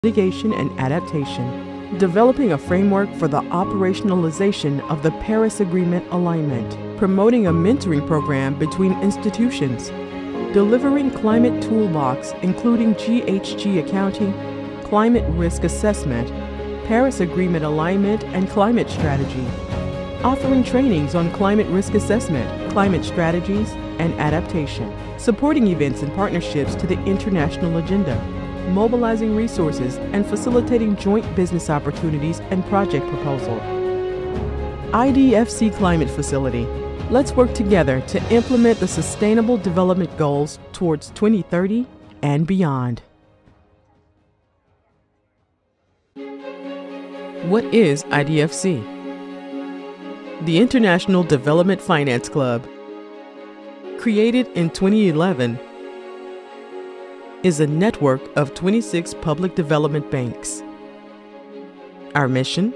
mitigation and adaptation, developing a framework for the operationalization of the Paris Agreement alignment, promoting a mentoring program between institutions, delivering climate toolbox including GHG accounting, climate risk assessment, Paris Agreement alignment and climate strategy, offering trainings on climate risk assessment, climate strategies, and adaptation, supporting events and partnerships to the international agenda, mobilizing resources and facilitating joint business opportunities and project proposal. IDFC Climate Facility. Let's work together to implement the Sustainable Development Goals towards 2030 and beyond. What is IDFC? The International Development Finance Club, created in 2011, is a network of 26 public development banks. Our mission?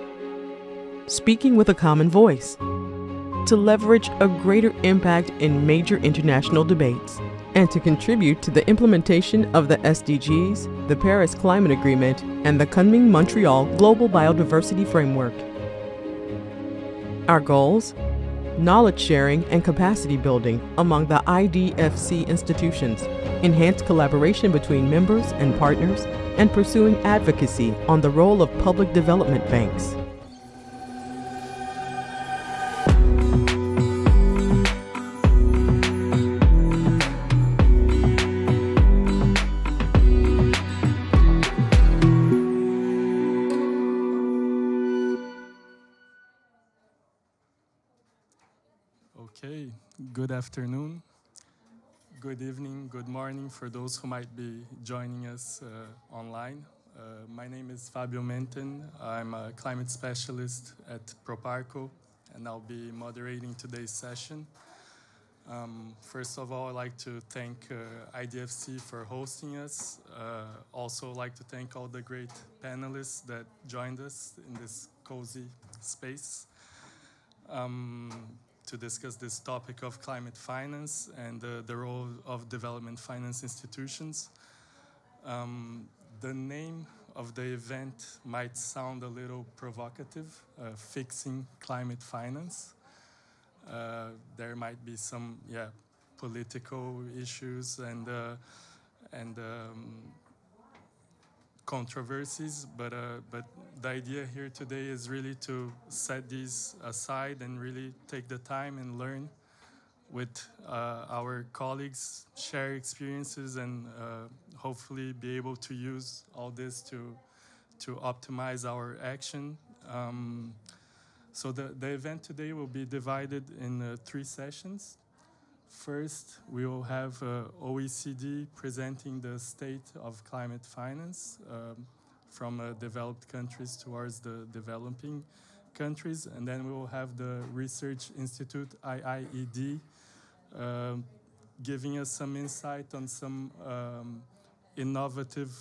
Speaking with a common voice, to leverage a greater impact in major international debates, and to contribute to the implementation of the SDGs, the Paris Climate Agreement, and the Kunming-Montreal Global Biodiversity Framework. Our goals? Knowledge sharing and capacity building among the IDFC institutions, enhanced collaboration between members and partners, and pursuing advocacy on the role of public development banks. Okay, good afternoon, good evening, good morning for those who might be joining us online. My name is Fabio Menten. I'm a climate specialist at Proparco, and I'll be moderating today's session. First of all, I'd like to thank IDFC for hosting us. Also like to thank all the great panelists that joined us in this cozy space. To discuss this topic of climate finance and the role of development finance institutions. The name of the event might sound a little provocative, fixing climate finance. There might be some political issues and controversies, but the idea here today is really to set these aside and really take the time and learn with our colleagues, share experiences, and hopefully be able to use all this to optimize our action. So the event today will be divided in 3 sessions. First, we will have OECD presenting the state of climate finance from developed countries towards the developing countries. And then we will have the Research Institute, IIED, giving us some insight on some innovative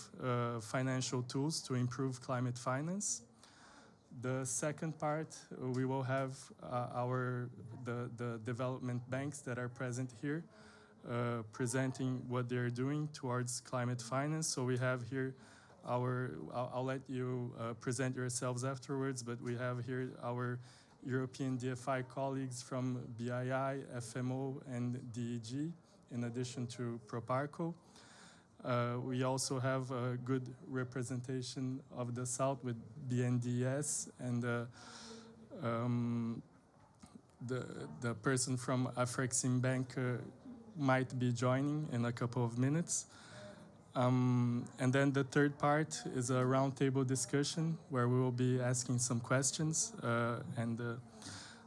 financial tools to improve climate finance. The second part, we will have the development banks that are present here presenting what they're doing towards climate finance. So we have here I'll let you present yourselves afterwards, but we have here our European DFI colleagues from BII, FMO, and DEG, in addition to Proparco. We also have a good representation of the South with BNDES and the person from Afrexim Bank might be joining in a couple of minutes. And then the third part is a roundtable discussion where we will be asking some questions.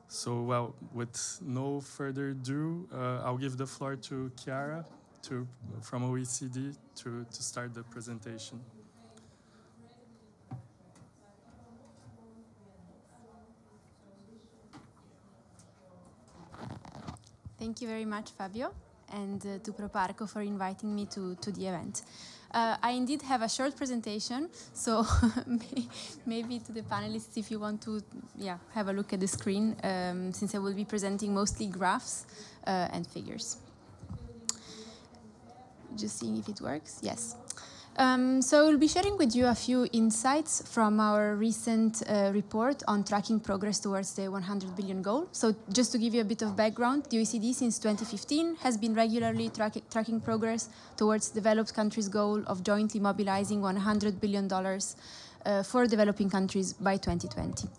So, well, with no further ado, I'll give the floor to Chiara from OECD to start the presentation. Thank you very much, Fabio, and to Proparco for inviting me to the event. I indeed have a short presentation, so maybe to the panelists, if you want to have a look at the screen, since I will be presenting mostly graphs and figures. Just seeing if it works. Yes. So we'll be sharing with you a few insights from our recent report on tracking progress towards the 100 billion goal. So just to give you a bit of background, the OECD since 2015 has been regularly tracking progress towards developed countries' goal of jointly mobilizing $100 billion for developing countries by 2020.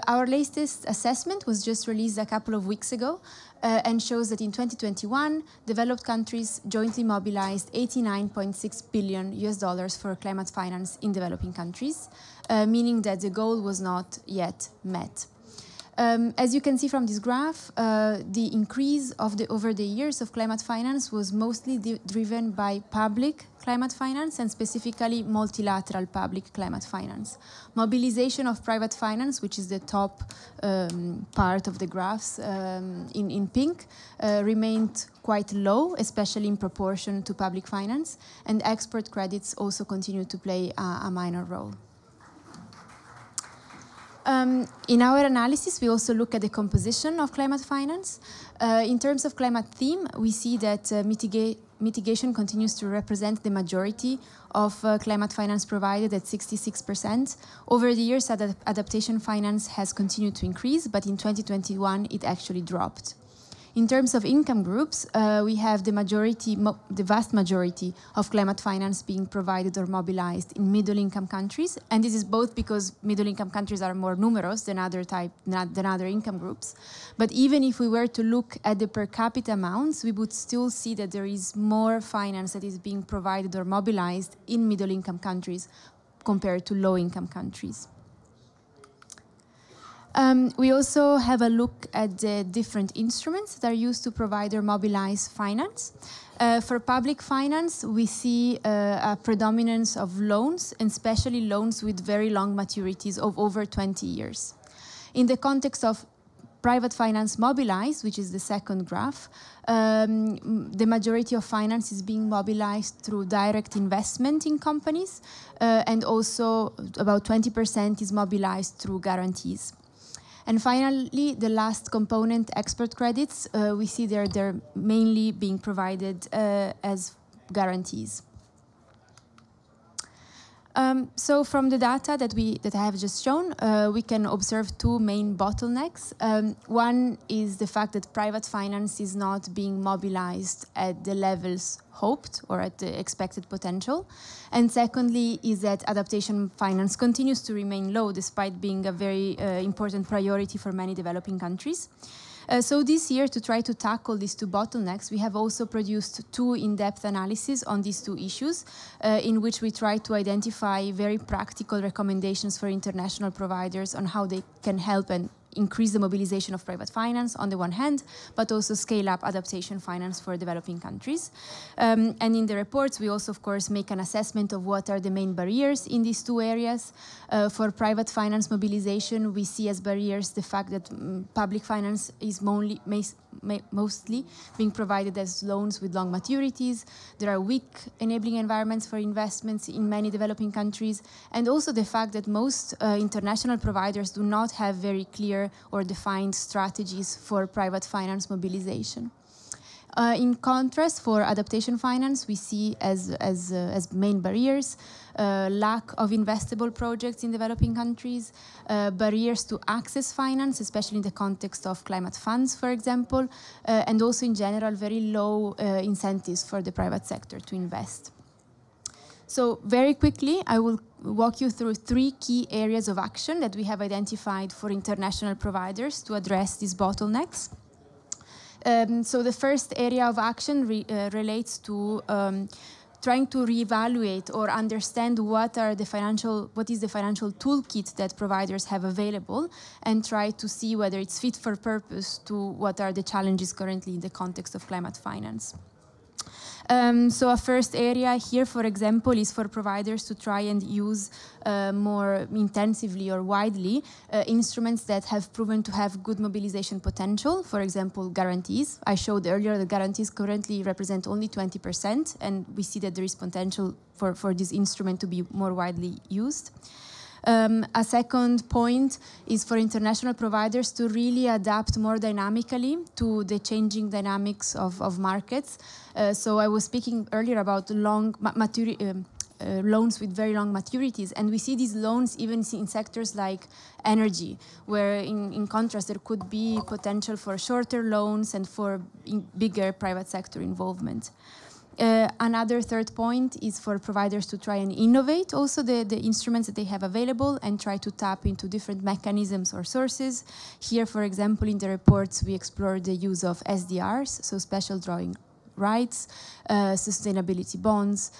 Our latest assessment was just released a couple of weeks ago and shows that in 2021, developed countries jointly mobilized $89.6 billion for climate finance in developing countries, meaning that the goal was not yet met. As you can see from this graph, the increase over the years of climate finance was mostly driven by public climate finance and specifically multilateral public climate finance. Mobilization of private finance, which is the top part of the graphs in pink, remained quite low, especially in proportion to public finance, and export credits also continue to play a minor role. In our analysis, we also look at the composition of climate finance. In terms of climate theme, we see that mitigation continues to represent the majority of climate finance provided at 66%. Over the years, adaptation finance has continued to increase, but in 2021, it actually dropped. In terms of income groups, we have the vast majority of climate finance being provided or mobilized in middle-income countries, and this is both because middle-income countries are more numerous than other income groups. But even if we were to look at the per capita amounts, we would still see that there is more finance that is being provided or mobilized in middle-income countries compared to low-income countries. We also have a look at the different instruments that are used to provide or mobilize finance. For public finance, we see a predominance of loans, and especially loans with very long maturities of over 20 years. In the context of private finance mobilized, which is the second graph, the majority of finance is being mobilized through direct investment in companies, and also about 20% is mobilized through guarantees. And finally, the last component, export credits, we see they're mainly being provided as guarantees. So from the data that I have just shown, we can observe two main bottlenecks. One is the fact that private finance is not being mobilized at the levels hoped or at the expected potential. And secondly is that adaptation finance continues to remain low despite being a very important priority for many developing countries. So this year, to try to tackle these two bottlenecks, we have also produced two in-depth analyses on these two issues, in which we try to identify very practical recommendations for international providers on how they can help and increase the mobilization of private finance on the one hand, but also scale up adaptation finance for developing countries. And in the reports, we also, of course, make an assessment of what are the main barriers in these two areas. For private finance mobilization, we see as barriers the fact that public finance is mostly being provided as loans with long maturities. There are weak enabling environments for investments in many developing countries, and also the fact that most international providers do not have very clear or defined strategies for private finance mobilization. In contrast, for adaptation finance, we see as main barriers lack of investable projects in developing countries, barriers to access finance, especially in the context of climate funds, for example, and also in general very low incentives for the private sector to invest. So very quickly, I will walk you through three key areas of action that we have identified for international providers to address these bottlenecks. So the first area of action relates to trying to reevaluate or understand what is the financial toolkit that providers have available, and try to see whether it's fit for purpose to what are the challenges currently in the context of climate finance. So a first area here, for example, is for providers to try and use more intensively or widely instruments that have proven to have good mobilization potential, for example, guarantees. I showed earlier that guarantees currently represent only 20%, and we see that there is potential for this instrument to be more widely used. A second point is for international providers to really adapt more dynamically to the changing dynamics of markets. So I was speaking earlier about loans with very long maturities. And we see these loans even in sectors like energy, where in contrast there could be potential for shorter loans and for bigger private sector involvement. Another third point is for providers to try and innovate also the instruments that they have available and try to tap into different mechanisms or sources. Here, for example, in the reports, we explore the use of SDRs, so special drawing rights, sustainability bonds,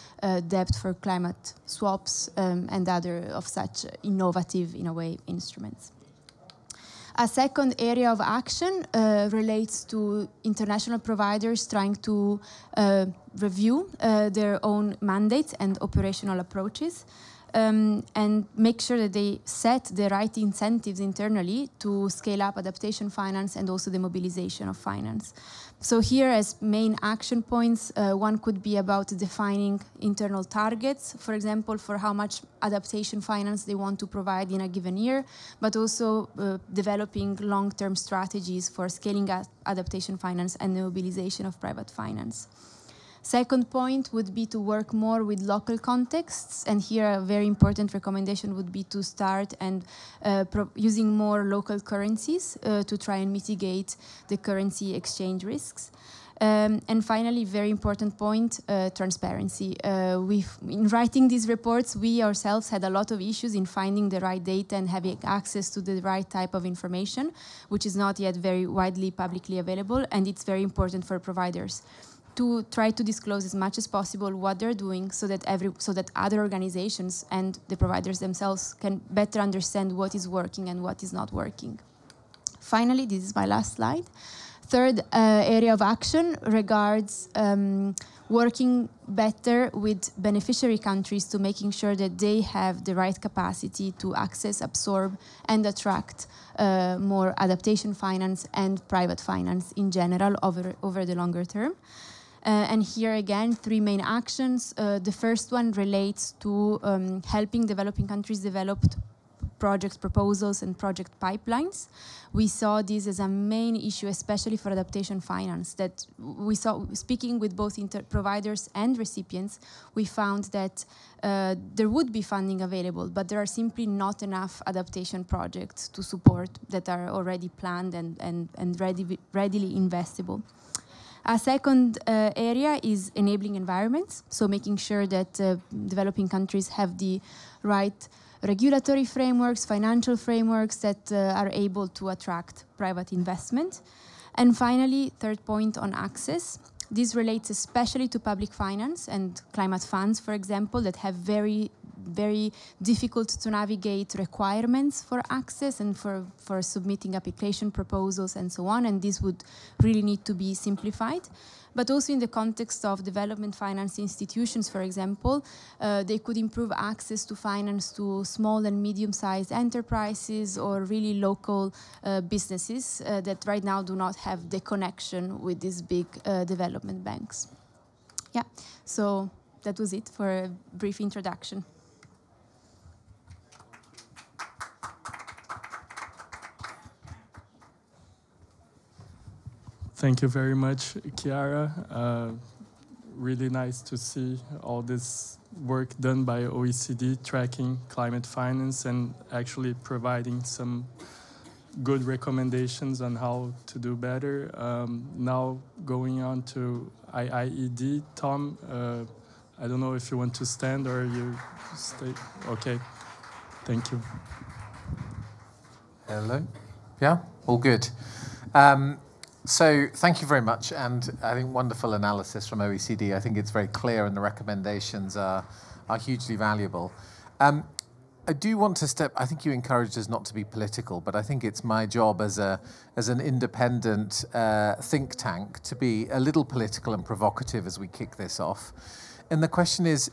debt for climate swaps, and other of such innovative, in a way, instruments. A second area of action relates to international providers trying to review their own mandates and operational approaches and make sure that they set the right incentives internally to scale up adaptation finance and also the mobilization of finance. So here, as main action points, one could be about defining internal targets, for example, for how much adaptation finance they want to provide in a given year, but also developing long-term strategies for scaling up adaptation finance and the mobilization of private finance. Second point would be to work more with local contexts, and here a very important recommendation would be to start and using more local currencies to try and mitigate the currency exchange risks. And finally, very important point, transparency. In writing these reports, we ourselves had a lot of issues in finding the right data and having access to the right type of information, which is not yet very widely publicly available, and it's very important for providers to try to disclose as much as possible what they're doing so that other organizations and the providers themselves can better understand what is working and what is not working. Finally, this is my last slide. Third area of action regards working better with beneficiary countries to making sure that they have the right capacity to access, absorb, and attract more adaptation finance and private finance in general over the longer term. And here again, three main actions. The first one relates to helping developing countries develop project proposals and project pipelines. We saw this as a main issue, especially for adaptation finance, that we saw, speaking with both providers and recipients, we found that there would be funding available, but there are simply not enough adaptation projects to support that are already planned and readily investable. A second area is enabling environments, so making sure that developing countries have the right regulatory frameworks, financial frameworks that are able to attract private investment. And finally, third point on access. This relates especially to public finance and climate funds, for example, that have very difficult to navigate requirements for access and for submitting application proposals and so on, and this would really need to be simplified. But also in the context of development finance institutions, for example, they could improve access to finance to small and medium-sized enterprises or really local businesses that right now do not have the connection with these big development banks. Yeah, so that was it for a brief introduction. Thank you very much, Chiara. Really nice to see all this work done by OECD tracking climate finance and actually providing some good recommendations on how to do better. Now going on to IIED, Tom, I don't know if you want to stand or you stay. Okay, thank you. Hello. Yeah, all good. So thank you very much, and I think wonderful analysis from OECD. I think it's very clear and the recommendations are hugely valuable. I do want to step, I think you encouraged us not to be political, but I think it's my job as an independent think tank to be a little political and provocative as we kick this off. And the question is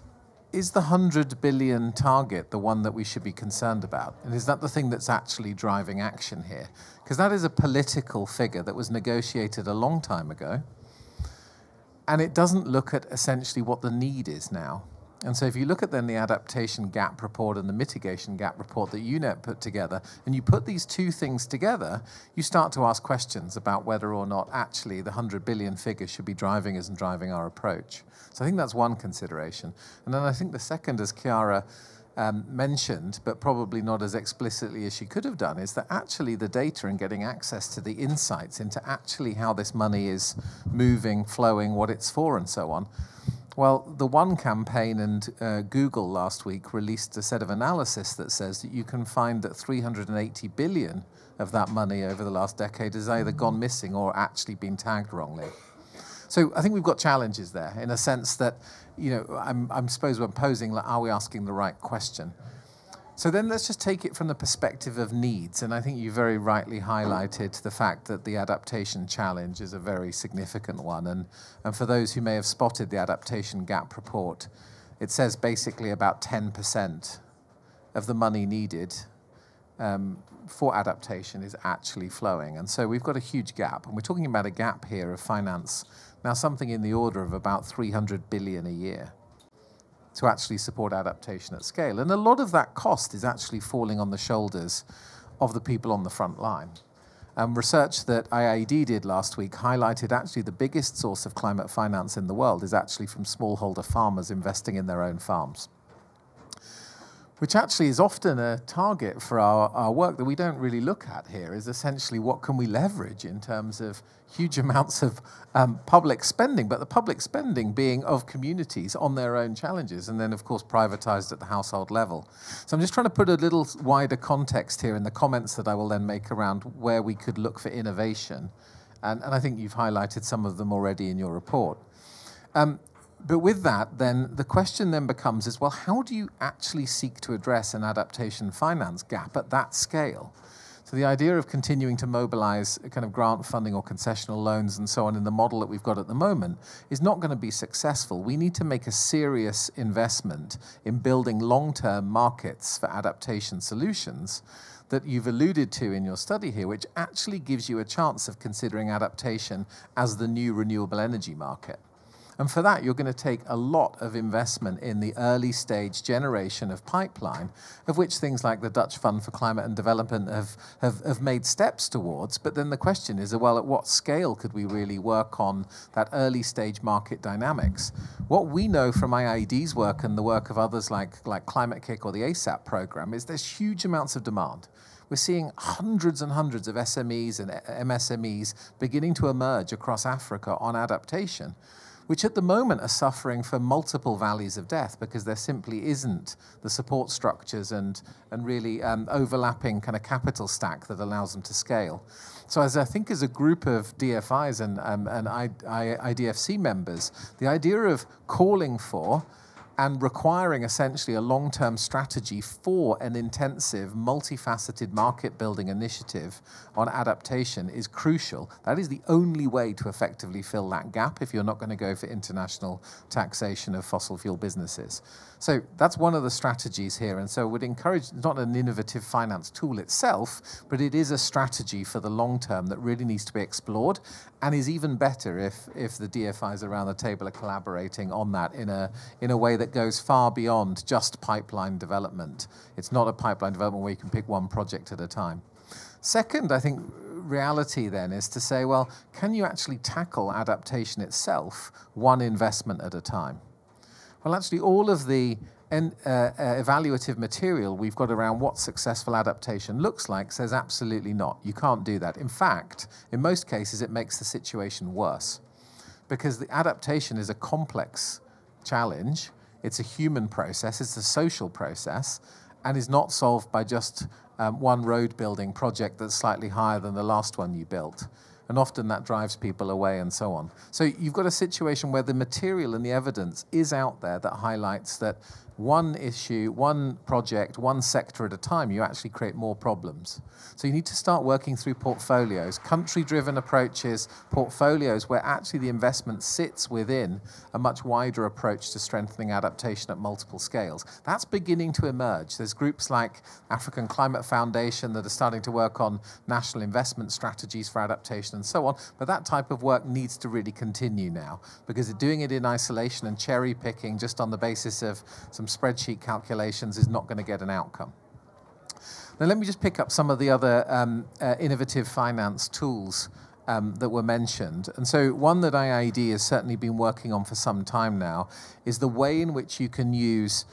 the 100 billion target the one that we should be concerned about? And is that the thing that's actually driving action here? Because that is a political figure that was negotiated a long time ago, and it doesn't look at essentially what the need is now. And so if you look at then the adaptation gap report and the mitigation gap report that UNEP put together, and you put these two things together, you start to ask questions about whether or not actually the 100 billion figure should be driving us and driving our approach. So I think that's one consideration. And then I think the second, as Chiara mentioned, but probably not as explicitly as she could have done, is that actually the data and getting access to the insights into actually how this money is moving, flowing, what it's for, and so on. Well, the One campaign and Google last week released a set of analysis that says that you can find that 380 billion of that money over the last decade has either gone missing or actually been tagged wrongly. So I think we've got challenges there in a sense that, you know, I'm suppose we're posing, like, are we asking the right question? So then let's just take it from the perspective of needs. And I think you very rightly highlighted the fact that the adaptation challenge is a very significant one. And for those who may have spotted the adaptation gap report, it says basically about 10% of the money needed for adaptation is actually flowing. And so we've got a huge gap. And we're talking about a gap here of finance, now something in the order of about 300 billion a year, to actually support adaptation at scale. And a lot of that cost is actually falling on the shoulders of the people on the front line. Research that IIED did last week highlighted actually the biggest source of climate finance in the world is actually from smallholder farmers investing in their own farms, which actually is often a target for our work that we don't really look at here, is essentially what can we leverage in terms of huge amounts of public spending, but the public spending being of communities on their own challenges, and then of course privatized at the household level. So I'm just trying to put a little wider context here in the comments that I will then make around where we could look for innovation. And I think you've highlighted some of them already in your report. But with that, then, the question then becomes is, well, how do you actually seek to address an adaptation finance gap at that scale? So the idea of continuing to mobilize a kind of grant funding or concessional loans and so on in the model that we've got at the moment is not going to be successful. We need to make a serious investment in building long-term markets for adaptation solutions that you've alluded to in your study here, which actually gives you a chance of considering adaptation as the new renewable energy market. And for that, you're going to take a lot of investment in the early stage generation of pipeline, of which things like the Dutch Fund for Climate and Development have made steps towards. But then the question is, well, at what scale could we really work on that early stage market dynamics? What we know from IIED's work and the work of others like Climate Kick or the ASAP program is there's huge amounts of demand. We're seeing hundreds and hundreds of SMEs and MSMEs beginning to emerge across Africa on adaptation, which at the moment are suffering from multiple valleys of death because there simply isn't the support structures and really overlapping kind of capital stack that allows them to scale. So as I think as a group of DFIs and IDFC members, the idea of calling for and requiring essentially a long-term strategy for an intensive, multifaceted market-building initiative on adaptation is crucial. That is the only way to effectively fill that gap if you're not going to go for international taxation of fossil fuel businesses. So that's one of the strategies here, and so I would encourage, it's not an innovative finance tool itself, but it is a strategy for the long term that really needs to be explored, and is even better if the DFIs around the table are collaborating on that in a way that goes far beyond just pipeline development. It's not a pipeline development where you can pick one project at a time. Second, I think reality then is to say, well, can you actually tackle adaptation itself one investment at a time? Well, actually, all of the evaluative material we've got around what successful adaptation looks like says absolutely not. You can't do that. In fact, in most cases, it makes the situation worse because the adaptation is a complex challenge. It's a human process. It's a social process and is not solved by just one road building project that's slightly higher than the last one you built. And often that drives people away and so on. So you've got a situation where the material and the evidence is out there that highlights that one issue, one project, one sector at a time, you actually create more problems. So you need to start working through portfolios, country-driven approaches, portfolios where actually the investment sits within a much wider approach to strengthening adaptation at multiple scales. That's beginning to emerge. There's groups like African Climate Foundation that are starting to work on national investment strategies for adaptation and so on, but that type of work needs to really continue now, because doing it in isolation and cherry-picking just on the basis of some spreadsheet calculations is not going to get an outcome. Now let me just pick up some of the other innovative finance tools that were mentioned. And so one that IIED has certainly been working on for some time now is the way in which you can use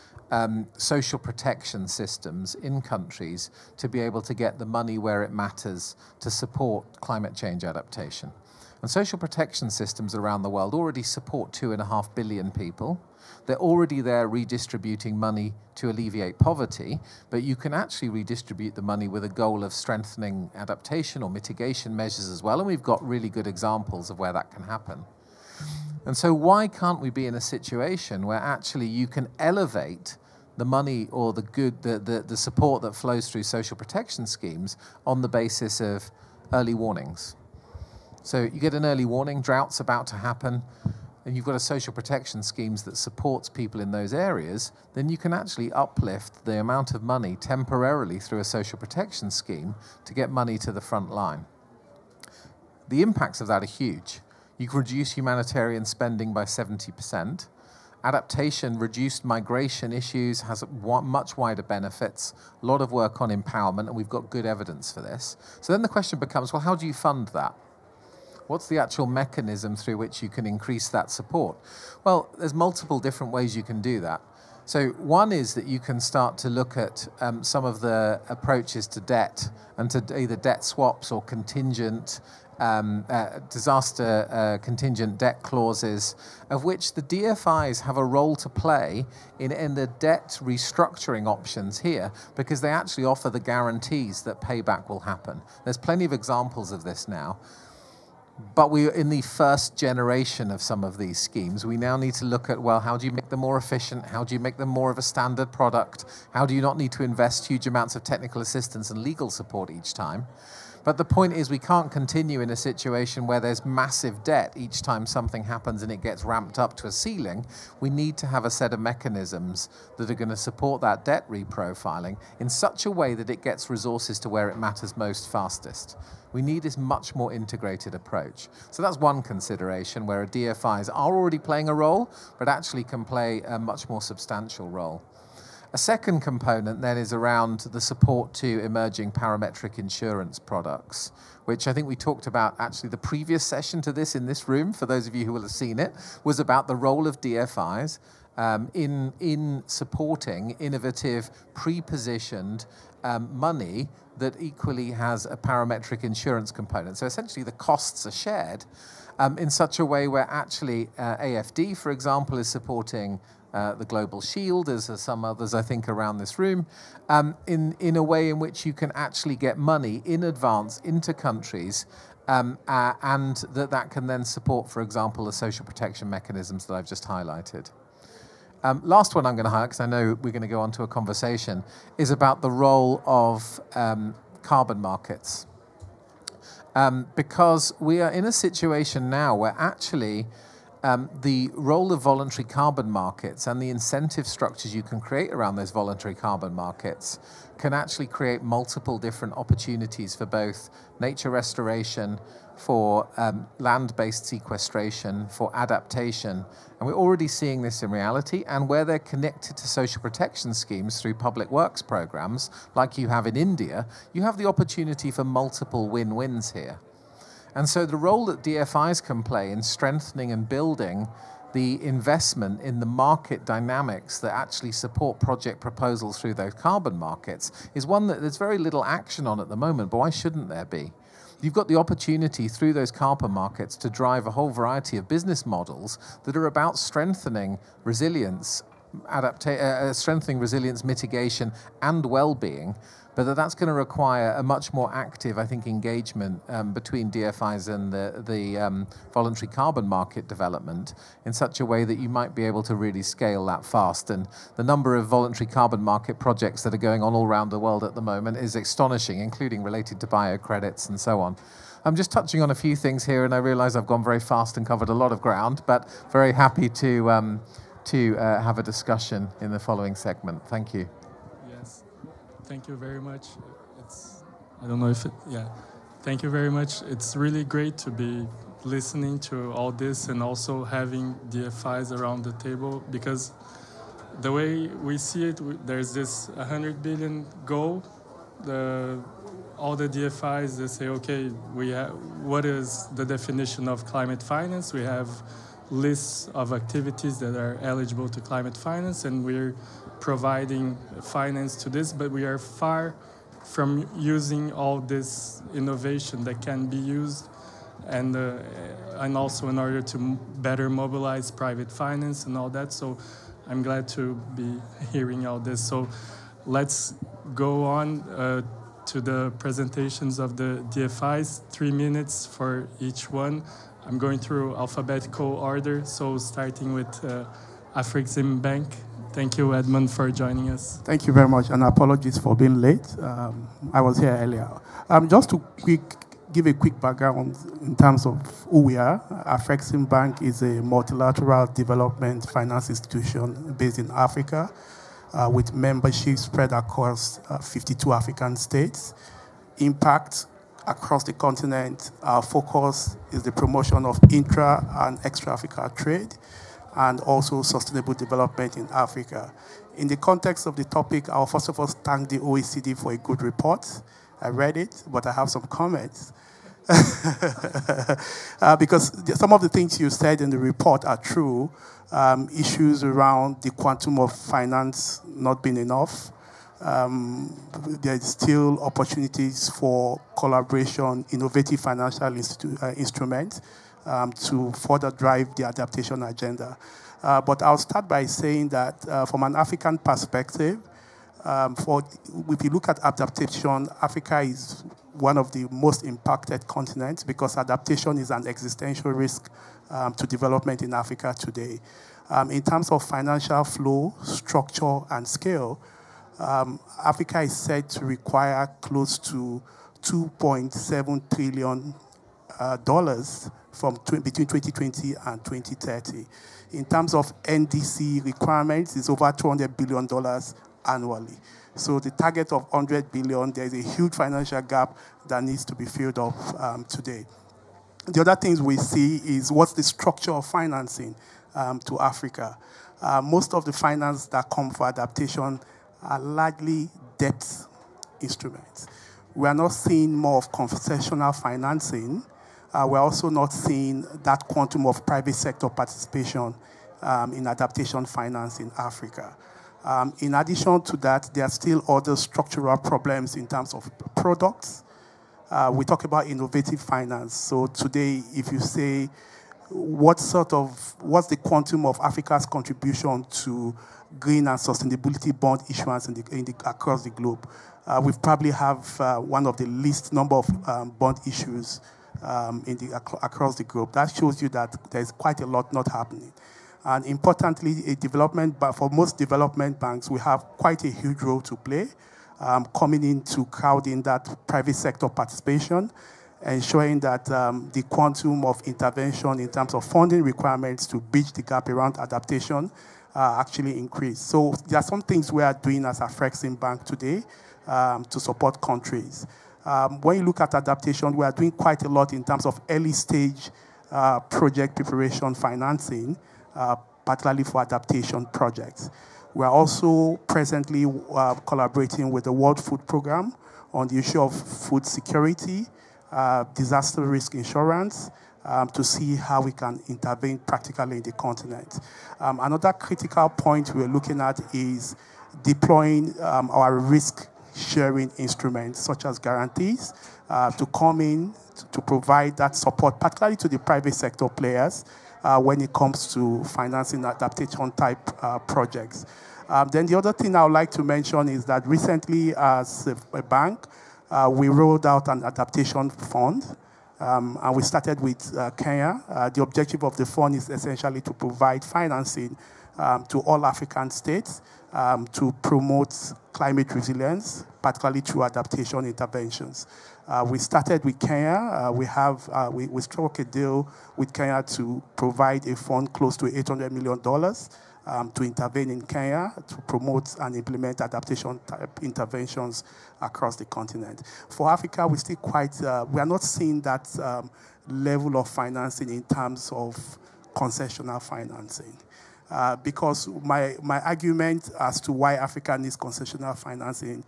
social protection systems in countries to be able to get the money where it matters to support climate change adaptation. And social protection systems around the world already support 2.5 billion people. They're already there redistributing money to alleviate poverty, but you can actually redistribute the money with a goal of strengthening adaptation or mitigation measures as well, and we've got really good examples of where that can happen. And so why can't we be in a situation where actually you can elevate the money or the support that flows through social protection schemes on the basis of early warnings? So you get an early warning, drought's about to happen, and you've got a social protection schemes that supports people in those areas, then you can actually uplift the amount of money temporarily through a social protection scheme to get money to the front line. The impacts of that are huge. You can reduce humanitarian spending by 70%. Adaptation, reduced migration issues has much wider benefits, a lot of work on empowerment, and we've got good evidence for this. So then the question becomes, well, how do you fund that? What's the actual mechanism through which you can increase that support? Well, there's multiple different ways you can do that. So one is that you can start to look at some of the approaches to debt and to either debt swaps or contingent disaster contingent debt clauses, of which the DFIs have a role to play in the debt restructuring options here, because they actually offer the guarantees that payback will happen. There's plenty of examples of this now. But we're in the first generation of some of these schemes. We now need to look at, well, how do you make them more efficient? How do you make them more of a standard product? How do you not need to invest huge amounts of technical assistance and legal support each time? But the point is, we can't continue in a situation where there's massive debt each time something happens and it gets ramped up to a ceiling. We need to have a set of mechanisms that are going to support that debt reprofiling in such a way that it gets resources to where it matters most fastest. We need this much more integrated approach. So that's one consideration, where DFIs are already playing a role, but actually can play a much more substantial role. A second component then is around the support to emerging parametric insurance products, which I think we talked about actually the previous session to this in this room, for those of you who will have seen it, was about the role of DFIs in supporting innovative, pre-positioned money that equally has a parametric insurance component. So essentially the costs are shared in such a way where actually AFD, for example, is supporting the Global Shield, as are some others, I think, around this room, in a way in which you can actually get money in advance into countries, and that can then support, for example, the social protection mechanisms that I've just highlighted. Last one I'm going to highlight, because I know we're going to go on to a conversation, is about the role of carbon markets. Because we are in a situation now where actually the role of voluntary carbon markets and the incentive structures you can create around those voluntary carbon markets can actually create multiple different opportunities for both nature restoration, for land-based sequestration, for adaptation. And we're already seeing this in reality, and where they're connected to social protection schemes through public works programs, like you have in India, you have the opportunity for multiple win-wins here. And so the role that DFIs can play in strengthening and building the investment in the market dynamics that actually support project proposals through those carbon markets is one that there's very little action on at the moment, but why shouldn't there be? You've got the opportunity through those carbon markets to drive a whole variety of business models that are about strengthening resilience strengthening resilience, mitigation, and well-being, but that's going to require a much more active, I think, engagement between DFIs and the voluntary carbon market development in such a way that you might be able to really scale that fast. And the number of voluntary carbon market projects that are going on all around the world at the moment is astonishing, including related to biocredits and so on. I'm just touching on a few things here, and I realize I've gone very fast and covered a lot of ground, but very happy to have a discussion in the following segment. Thank you. Yes, thank you very much. I don't know if thank you very much. It's really great to be listening to all this and also having DFIs around the table, because the way we see it, there's this 100 billion goal. All the DFIs, they say, okay, what is the definition of climate finance? We have lists of activities that are eligible to climate finance, and we're providing finance to this, but we are far from using all this innovation that can be used, and also in order to better mobilize private finance and all that. So I'm glad to be hearing all this. So let's go on to the presentations of the DFIs, 3 minutes for each one. I'm going through alphabetical order, so starting with Afrexim Bank. Thank you, Edmund, for joining us. Thank you very much, and apologies for being late. I was here earlier. Just to give a quick background in terms of who we are. Afrexim Bank is a multilateral development finance institution based in Africa, with membership spread across 52 African states. Impact across the continent. Our focus is the promotion of intra and extra-Africa trade, and also sustainable development in Africa. In the context of the topic, I'll first of all thank the OECD for a good report. I read it, but I have some comments. Because some of the things you said in the report are true. Issues around the quantum of finance not being enough. There's still opportunities for collaboration, innovative financial instruments to further drive the adaptation agenda. But I'll start by saying that from an African perspective, if you look at adaptation, Africa is one of the most impacted continents because adaptation is an existential risk to development in Africa today. In terms of financial flow, structure, and scale, Africa is said to require close to $2.7 trillion between 2020 and 2030. In terms of NDC requirements, it's over $200 billion annually. So the target of $100 billion, there's a huge financial gap that needs to be filled up today. The other things we see is what's the structure of financing to Africa. Most of the finance that come for adaptation are largely debt instruments. We are not seeing more of concessional financing. We're also not seeing that quantum of private sector participation in adaptation finance in Africa. In addition to that, there are still other structural problems in terms of products. We talk about innovative finance. So today, if you say, what's the quantum of Africa's contribution to green and sustainability bond issuance across the globe? We probably have one of the least number of bond issues across the globe. That shows you that there's quite a lot not happening. And importantly, for most development banks, we have quite a huge role to play, coming in to crowd in that private sector participation, ensuring that the quantum of intervention in terms of funding requirements to bridge the gap around adaptation actually increase. So there are some things we are doing as a Afrexim Bank today to support countries. When you look at adaptation, we are doing quite a lot in terms of early stage project preparation financing, particularly for adaptation projects. We are also presently collaborating with the World Food Programme on the issue of food security, disaster risk insurance, to see how we can intervene practically in the continent. Another critical point we're looking at is deploying our risk-sharing instruments, such as guarantees, to come in to provide that support, particularly to the private sector players, when it comes to financing adaptation type projects. Then the other thing I would like to mention is that recently as a bank, we rolled out an adaptation fund. And we started with Kenya. The objective of the fund is essentially to provide financing to all African states to promote climate resilience, particularly through adaptation interventions. We started with Kenya. We struck a deal with Kenya to provide a fund close to $800 million to intervene in Kenya to promote and implement adaptation type interventions across the continent. For Africa, we are not seeing that level of financing in terms of concessional financing. Because my argument as to why Africa needs concessional financing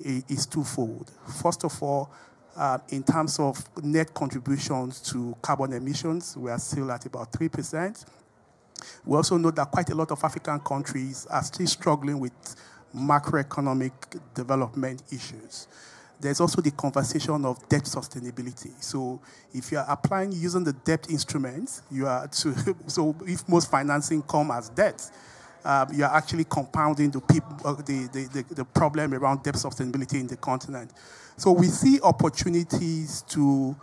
is twofold. First of all, in terms of net contributions to carbon emissions, we are still at about 3%. We also know that quite a lot of African countries are still struggling with macroeconomic development issues. There's also the conversation of debt sustainability. So if you are applying using the debt instruments, so if most financing come as debt, you are actually compounding the problem around debt sustainability in the continent. So we see opportunities to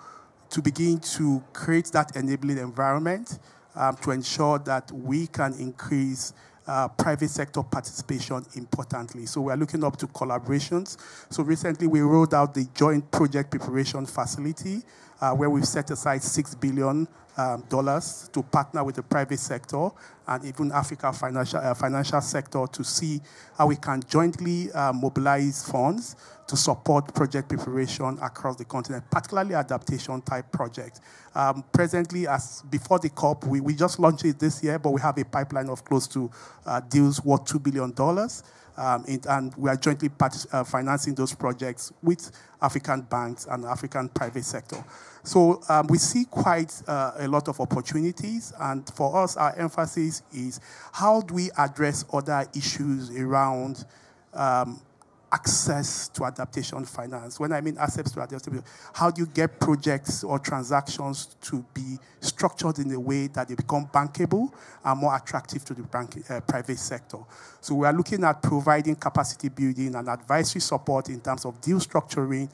begin to create that enabling environment to ensure that we can increase private sector participation importantly. So we're looking up to collaborations. So recently we rolled out the Joint Project Preparation Facility, where we've set aside $6 billion to partner with the private sector and even Africa financial sector to see how we can jointly mobilize funds to support project preparation across the continent, particularly adaptation type projects. Presently, as before the COP, we just launched it this year, but we have a pipeline of close to deals worth $2 billion. And we are jointly financing those projects with African banks and African private sector. So we see quite a lot of opportunities, and for us, our emphasis is how do we address other issues around access to adaptation finance. When I mean access to adaptation, how do you get projects or transactions to be structured in a way that they become bankable and more attractive to the private sector? So we are looking at providing capacity building and advisory support in terms of deal structuring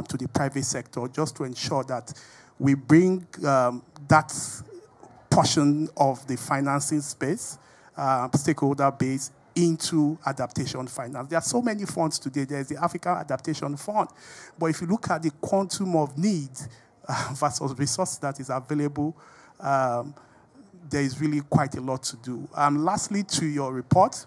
to the private sector, just to ensure that we bring that portion of the financing space, stakeholder base, into adaptation finance. There are so many funds today. There's the African Adaptation Fund. But if you look at the quantum of need versus resource that is available, there is really quite a lot to do. Lastly, to your report,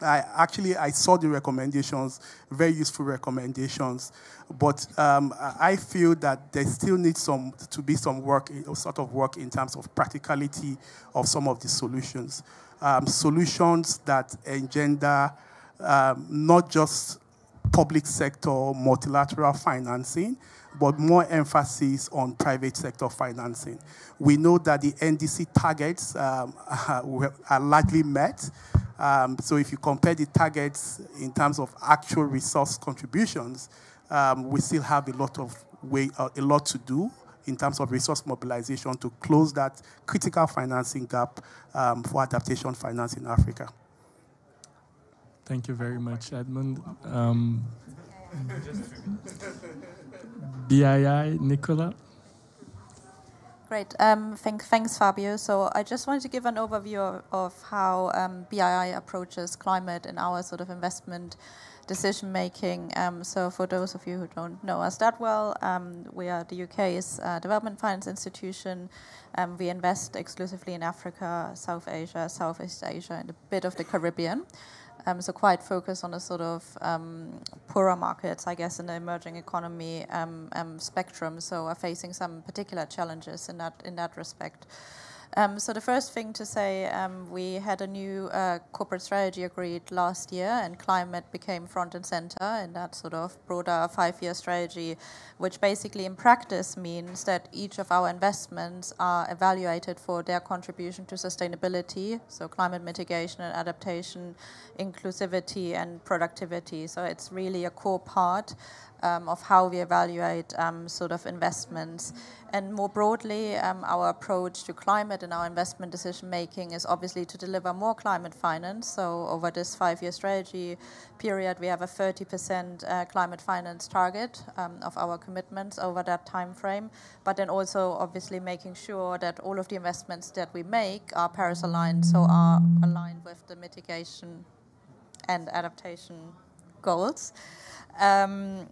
I saw the recommendations, very useful recommendations, but I feel that there still needs to be some work, sort of work in terms of practicality of some of the solutions. Solutions that engender not just public sector multilateral financing, but more emphasis on private sector financing. We know that the NDC targets are largely met. So if you compare the targets in terms of actual resource contributions, we still have a lot to do in terms of resource mobilization to close that critical financing gap for adaptation finance in Africa. Thank you very much, Edmund. BII, Nicola? Great. Thanks, Fabio. So I just wanted to give an overview of how BII approaches climate in our sort of investment decision-making. So for those of you who don't know us that well, we are the UK's development finance institution. We invest exclusively in Africa, South Asia, Southeast Asia, and a bit of the Caribbean. So quite focused on the sort of poorer markets, I guess, in the emerging economy spectrum. So are facing some particular challenges in that respect. So the first thing to say, we had a new corporate strategy agreed last year, and climate became front and center in that sort of broader 5-year strategy, which basically in practice means that each of our investments are evaluated for their contribution to sustainability, so climate mitigation and adaptation, inclusivity and productivity. So it's really a core part of how we evaluate sort of investments. And more broadly, our approach to climate climate in our investment decision making is obviously to deliver more climate finance. So over this 5-year strategy period, we have a 30% climate finance target of our commitments over that time frame. But then also obviously making sure that all of the investments that we make are Paris aligned, so are aligned with the mitigation and adaptation goals. And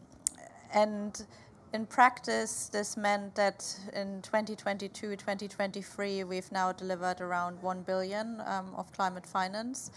in practice, this meant that in 2022, 2023, we've now delivered around 1 billion of climate finance,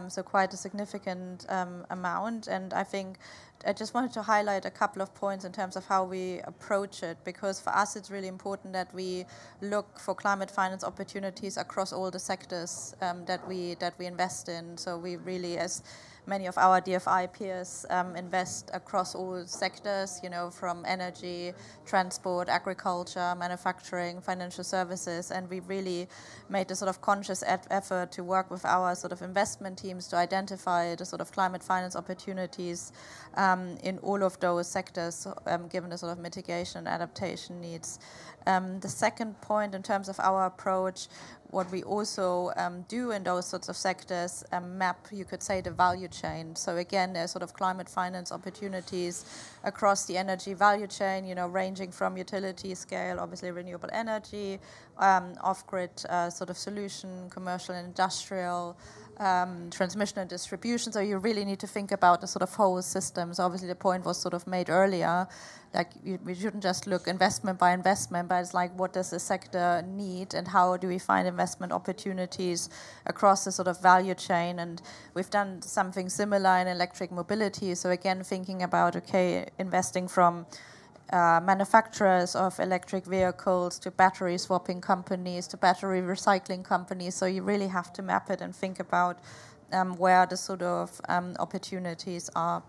so quite a significant amount. And I think I just wanted to highlight a couple of points in terms of how we approach it, because for us it's really important that we look for climate finance opportunities across all the sectors that we invest in. So we really, as many of our DFI peers, invest across all sectors, you know, from energy, transport, agriculture, manufacturing, financial services, and we really made a sort of conscious effort to work with our sort of investment teams to identify the sort of climate finance opportunities in all of those sectors, given the sort of mitigation and adaptation needs. The second point in terms of our approach, what we also do in those sorts of sectors, map, you could say, the value chain. So again, there's sort of climate finance opportunities across the energy value chain, you know, ranging from utility scale, obviously renewable energy, off-grid sort of solution, commercial and industrial, transmission and distribution. So you really need to think about the sort of whole systems. Obviously, the point was sort of made earlier, like we shouldn't just look investment by investment, but it's like, what does the sector need and how do we find investment opportunities across the sort of value chain? And we've done something similar in electric mobility. So again, thinking about, okay, investing from manufacturers of electric vehicles to battery swapping companies to battery recycling companies. So you really have to map it and think about where the sort of opportunities are.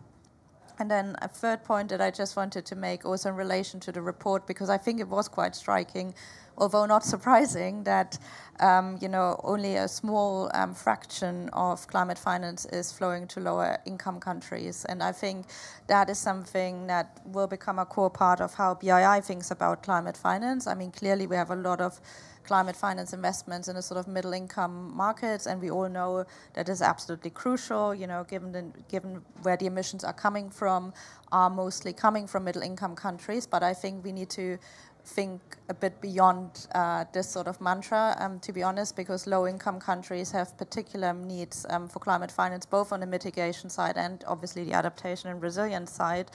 And then a third point that I just wanted to make also in relation to the report, because I think it was quite striking, although not surprising, that you know, only a small fraction of climate finance is flowing to lower income countries. And I think that is something that will become a core part of how BII thinks about climate finance. I mean, clearly we have a lot of climate finance investments in the sort of middle income markets, and we all know that is absolutely crucial, you know, given where the emissions are coming from, are mostly coming from middle income countries. But I think we need to think a bit beyond this sort of mantra, to be honest, because low-income countries have particular needs for climate finance, both on the mitigation side and obviously the adaptation and resilience side.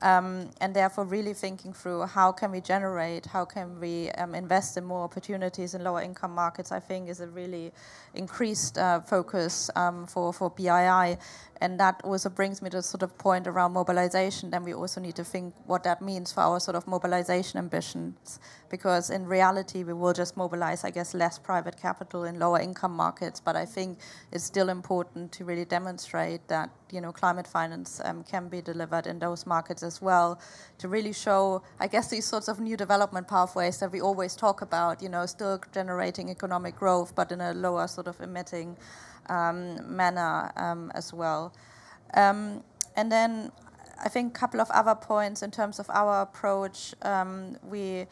And therefore really thinking through how can we generate, how can we invest in more opportunities in lower income markets, I think is a really increased focus for BII. And that also brings me to the sort of point around mobilization. Then we also need to think what that means for our sort of mobilization ambitions, because in reality we will just mobilize, I guess, less private capital in lower income markets. But I think it's still important to really demonstrate that, you know, climate finance can be delivered in those markets as well, to really show, I guess, these sorts of new development pathways that we always talk about, you know, still generating economic growth, but in a lower sort of emitting manner as well. And then I think a couple of other points in terms of our approach. We,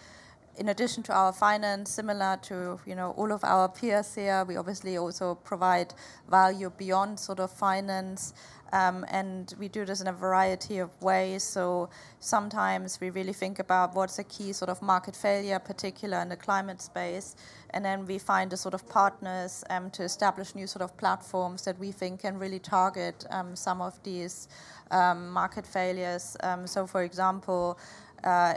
in addition to our finance, similar to, you know, all of our peers here, we obviously also provide value beyond sort of finance. And we do this in a variety of ways. So sometimes we really think about what's a key sort of market failure, particular in the climate space. And then we find the sort of partners to establish new sort of platforms that we think can really target some of these market failures. So for example,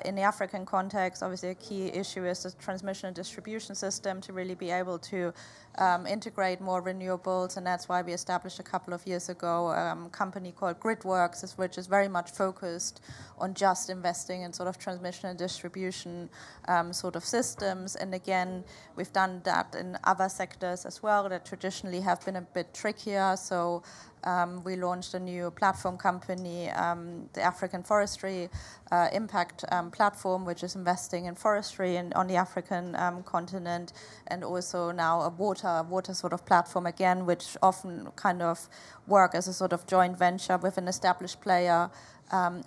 in the African context, obviously a key issue is the transmission and distribution system to really be able to integrate more renewables, and that's why we established a couple of years ago a company called GridWorks, which is very much focused on just investing in sort of transmission and distribution sort of systems. And again, we've done that in other sectors as well that traditionally have been a bit trickier. So we launched a new platform company, the African Forestry Impact Platform, which is investing in forestry on the African continent, and also now a water sort of platform again, which often kind of work as a sort of joint venture with an established player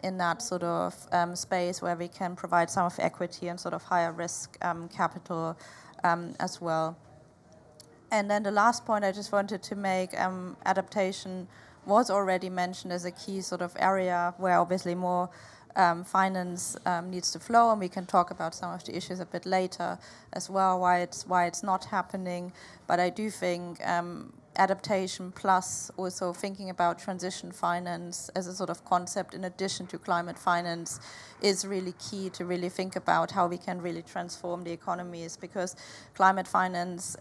in that sort of space, where we can provide some of equity and sort of higher risk capital as well. And then the last point I just wanted to make, adaptation was already mentioned as a key sort of area where obviously more finance needs to flow, and we can talk about some of the issues a bit later as well, why it's not happening. But I do think adaptation plus also thinking about transition finance as a sort of concept in addition to climate finance is really key to really think about how we can really transform the economies, because climate finance,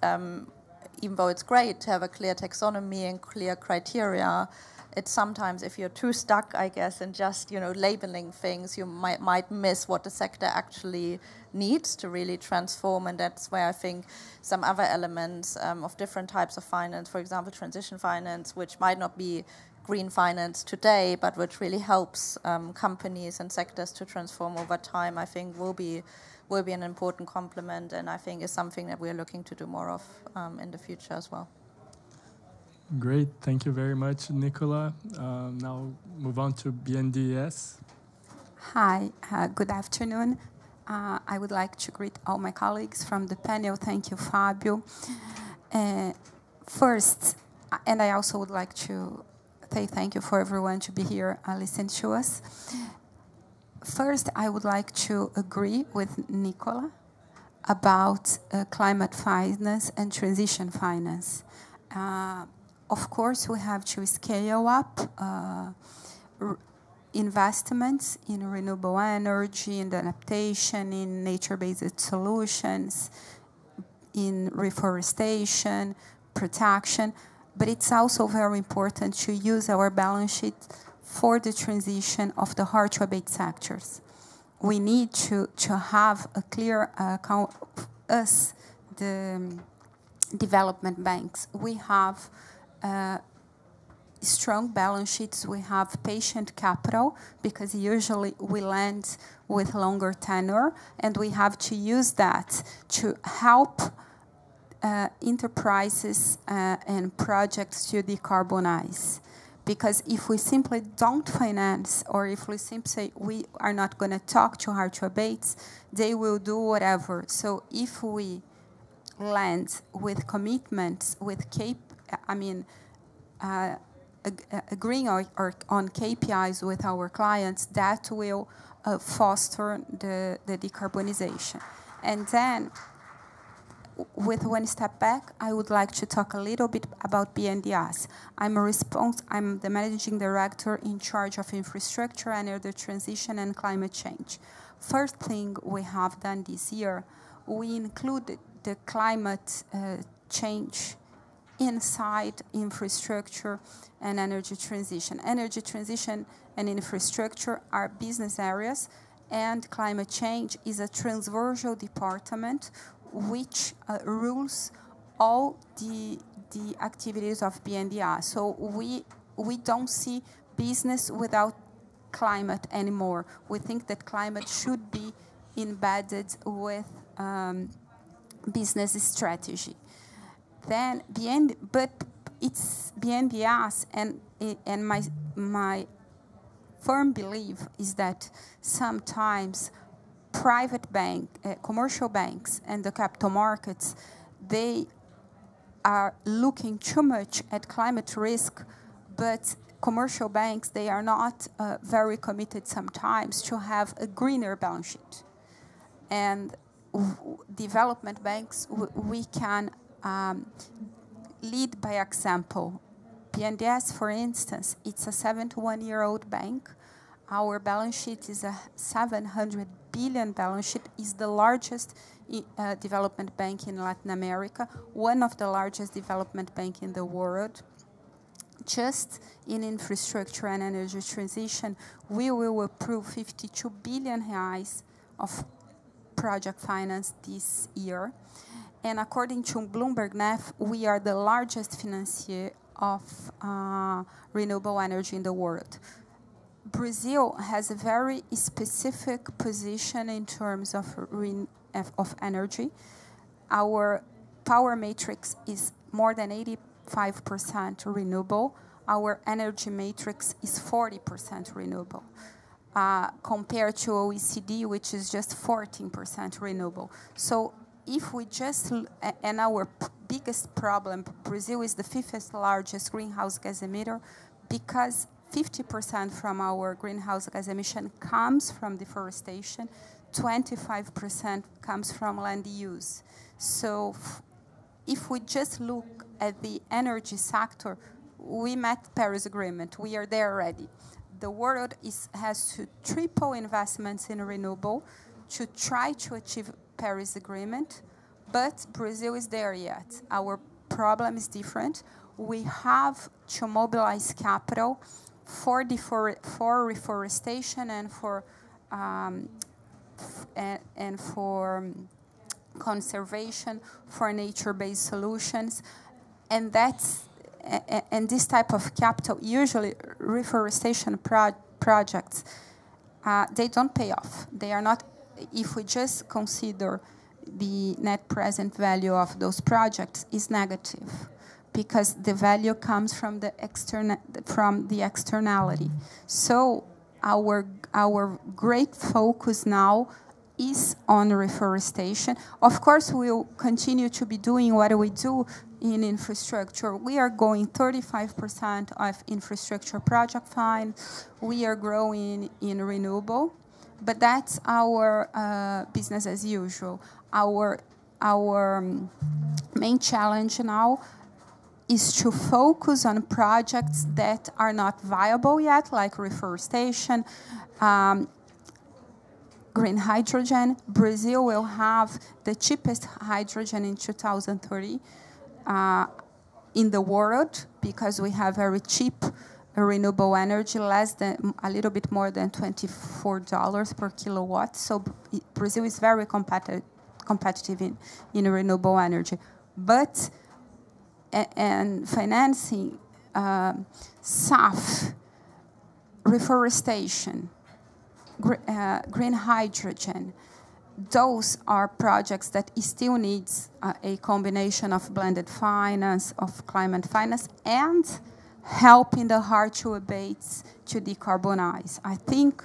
even though it's great to have a clear taxonomy and clear criteria, it's sometimes, if you're too stuck, I guess, in just labeling things, you might miss what the sector actually needs to really transform. And that's where I think some other elements of different types of finance, for example, transition finance, which might not be green finance today, but which really helps companies and sectors to transform over time, I think will be an important complement, and I think is something that we're looking to do more of in the future as well. Great, thank you very much, Nicola. Now move on to BNDES. Hi, good afternoon. I would like to greet all my colleagues from the panel. Thank you, Fabio. First, and I also would like to say thank you for everyone to be here and listen to us. First, I would like to agree with Nicola about climate finance and transition finance. Of course, we have to scale up investments in renewable energy, in adaptation, in nature-based solutions, in reforestation, protection. But it's also very important to use our balance sheet for the transition of the hard-to-abate sectors. We need to have a clear account, the development banks. We have strong balance sheets, we have patient capital, because usually we lend with longer tenure, and we have to use that to help enterprises and projects to decarbonize. Because if we simply don't finance, or if we simply say we are not going to talk to hard-to-abates, they will do whatever. So if we lend with commitments, with agreeing on KPIs with our clients, that will foster the decarbonization. And then, with one step back, I would like to talk a little bit about BNDES. I'm the managing director in charge of infrastructure, energy transition, and climate change. First thing we have done this year, we included the climate change inside infrastructure and energy transition. Energy transition and infrastructure are business areas, and climate change is a transversal department which rules all the activities of BNDES. So we don't see business without climate anymore. We think that climate should be embedded with business strategy. Then but it's BNDES, and my firm belief is that sometimes private commercial banks and the capital markets, they are looking too much at climate risk, but commercial banks, they are not very committed sometimes to have a greener balance sheet. And development banks, we can lead by example. BNDES, for instance, it's a 71-year-old bank. Our balance sheet is a 700 billion balance sheet, is the largest development bank in Latin America, one of the largest development bank in the world. Just in infrastructure and energy transition, we will approve 52 billion reais of project finance this year. And according to Bloomberg NEF, we are the largest financier of renewable energy in the world. Brazil has a very specific position in terms of energy. Our power matrix is more than 85% renewable. Our energy matrix is 40% renewable, compared to OECD, which is just 14% renewable. So if we just, and our biggest problem, Brazil is the 5th largest greenhouse gas emitter because 50% from our greenhouse gas emission comes from deforestation, 25% comes from land use. So if we just look at the energy sector, we met Paris Agreement. We are there already. The world has to triple investments in renewable to try to achieve Paris Agreement, but Brazil is there yet. Our problem is different. We have to mobilize capital for reforestation and for conservation, for nature-based solutions, and this type of capital, usually reforestation projects, they don't pay off. They are not. If we just consider the net present value of those projects, is negative, because the value comes from the externality. So our great focus now is on reforestation. Of course, we'll continue to be doing what we do in infrastructure. We are going 35% of infrastructure project fine. We are growing in renewable, but that's our business as usual. Our main challenge now is to focus on projects that are not viable yet, like reforestation, green hydrogen. Brazil will have the cheapest hydrogen in 2030 in the world, because we have very cheap renewable energy, a little bit more than $24 per kilowatt. So Brazil is very competitive in renewable energy. But and financing SAF, reforestation, green hydrogen, those are projects that still needs a combination of blended finance, of climate finance, and helping the hard-to-abate to decarbonize. I think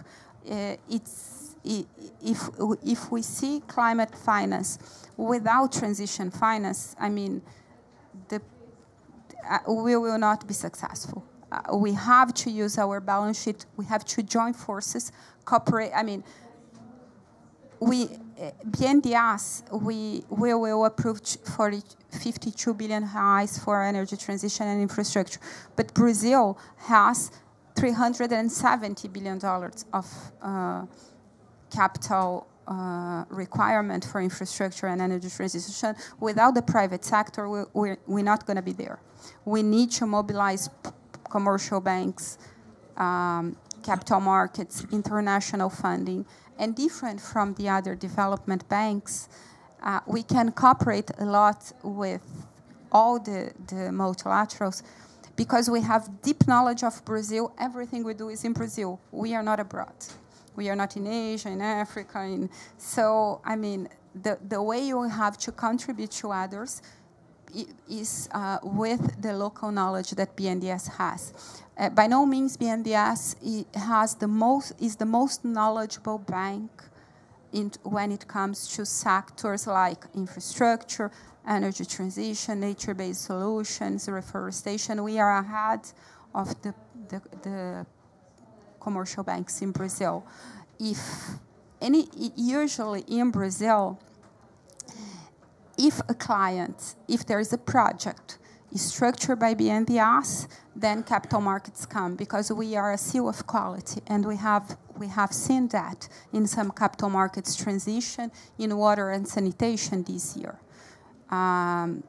if we see climate finance without transition finance, I mean, we will not be successful. We have to use our balance sheet. We have to join forces, cooperate. I mean, BNDES, we will approve 52 billion reais for energy transition and infrastructure. But Brazil has $370 billion of capital requirement for infrastructure and energy transition. Without the private sector, we're not going to be there. We need to mobilize commercial banks, capital markets, international funding, and different from the other development banks, we can cooperate a lot with all the multilaterals because we have deep knowledge of Brazil. Everything we do is in Brazil. We are not abroad. We are not in Asia, in Africa. So, I mean, the way you have to contribute to others is with the local knowledge that BNDES has. By no means BNDES is the most knowledgeable bank when it comes to sectors like infrastructure, energy transition, nature-based solutions, reforestation. We are ahead of the commercial banks in Brazil. Usually in Brazil, if there is a project structured by BNDES, then capital markets come, because we are a seal of quality, and we have seen that in some capital markets transition in water and sanitation this year. And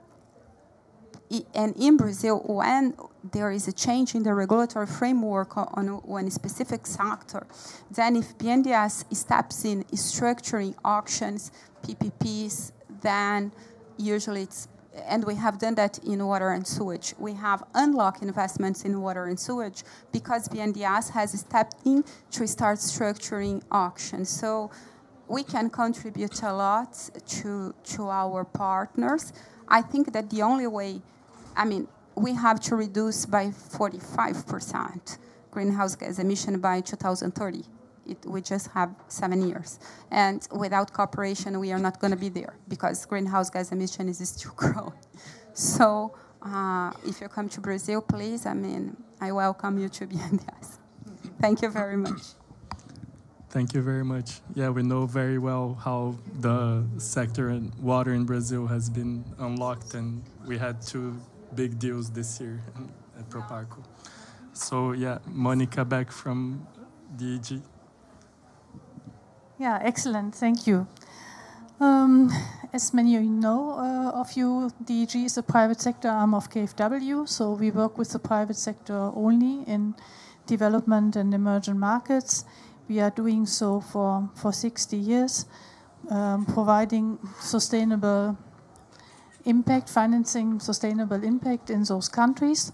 in Brazil, when there is a change in the regulatory framework on one specific sector, then if BNDES steps in structuring auctions, PPPs, then usually it's, and we have done that in water and sewage. We have unlocked investments in water and sewage because BNDES has stepped in to start structuring auctions. So we can contribute a lot to our partners. I think that the only way, I mean, we have to reduce by 45% greenhouse gas emission by 2030. we just have 7 years. And without cooperation, we are not going to be there because greenhouse gas emission is still growing. So if you come to Brazil, please, I mean, I welcome you to BNDES. Thank you very much. Thank you very much. Yeah, we know very well how the sector in water in Brazil has been unlocked, and we had 2 big deals this year at Proparco. So yeah, Monica back from DEG. Yeah, excellent. Thank you. As many of you know, DEG is a private sector arm of KfW, so we work with the private sector only in development and emerging markets. We are doing so for 60 years, providing sustainable impact, financing sustainable impact in those countries.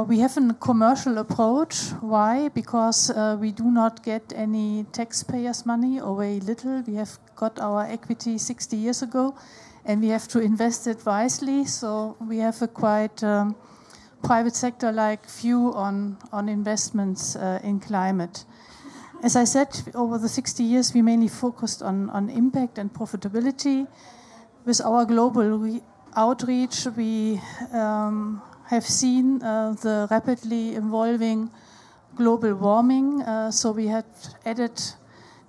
We have a commercial approach. Why? Because we do not get any taxpayers' money, or very little. We have got our equity 60 years ago, and we have to invest it wisely. So we have a quite private sector-like view on investments in climate. As I said, over the 60 years, we mainly focused on impact and profitability. With our global outreach, we have seen the rapidly evolving global warming. So we had added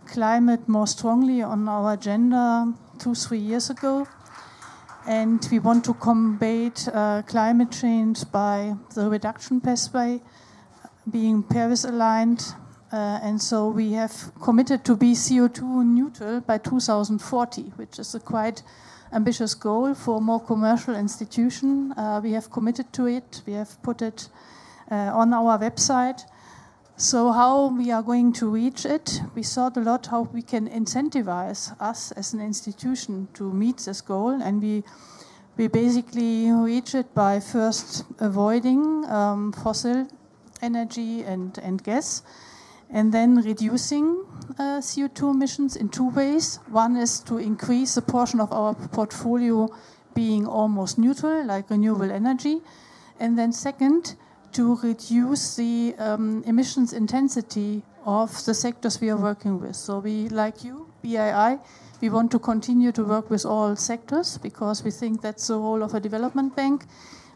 climate more strongly on our agenda 2-3 years ago. And we want to combat climate change by the reduction pathway being Paris-aligned. And so we have committed to be CO2 neutral by 2040, which is a quite ambitious goal for more commercial institution. We have committed to it. We have put it on our website. So how we are going to reach it? We thought a lot how we can incentivize us as an institution to meet this goal, and we basically reach it by first avoiding fossil energy and gas, and then reducing CO2 emissions in 2 ways. One is to increase the portion of our portfolio being almost neutral, like renewable energy. And then second, to reduce the emissions intensity of the sectors we are working with. So we, like you, BII, we want to continue to work with all sectors because we think that's the role of a development bank.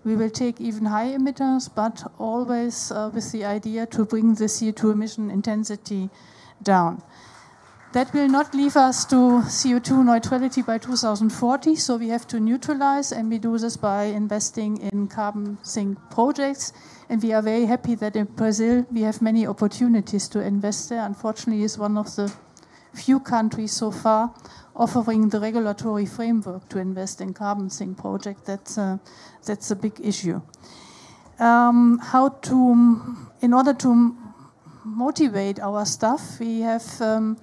We will take even high emitters, but always with the idea to bring the CO2 emission intensity down. That will not leave us to CO2 neutrality by 2040, so we have to neutralize, and we do this by investing in carbon sink projects. And we are very happy that in Brazil we have many opportunities to invest there. Unfortunately, it's one of the few countries so far offering the regulatory framework to invest in carbon sink projects. That's a big issue. In order to motivate our staff, we have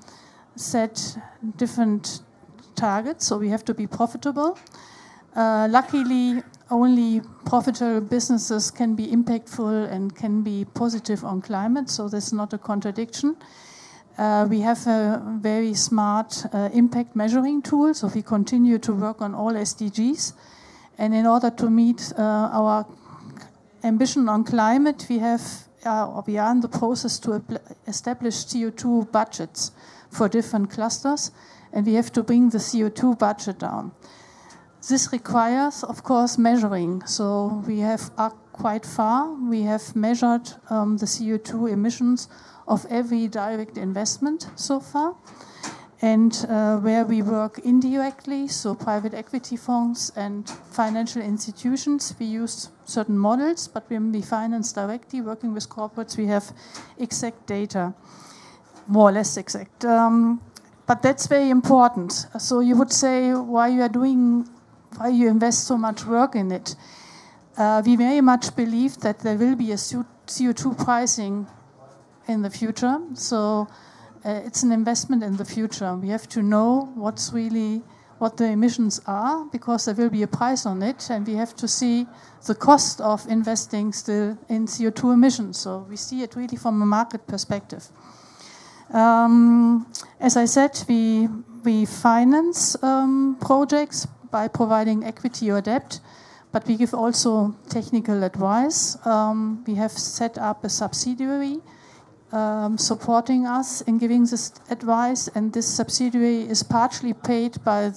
set different targets. So we have to be profitable. Luckily, only profitable businesses can be impactful and can be positive on climate. So there's not a contradiction. We have a very smart impact measuring tool, so we continue to work on all SDGs. And in order to meet our ambition on climate, we are in the process to establish CO2 budgets for different clusters, and we have to bring the CO2 budget down. This requires, of course, measuring. So we are quite far. We have measured the CO2 emissions of every direct investment so far. And where we work indirectly, so private equity funds and financial institutions, we use certain models, but when we finance directly, working with corporates, we have exact data, more or less exact. But that's very important. So you would say, why you invest so much work in it? We very much believe that there will be a CO2 pricing in the future. So it's an investment in the future. We have to know what the emissions are, because there will be a price on it, and we have to see the cost of investing still in CO2 emissions. So we see it really from a market perspective. As I said, we finance projects by providing equity or debt, but we give also technical advice. We have set up a subsidiary supporting us in giving this advice, and this subsidiary is partially paid by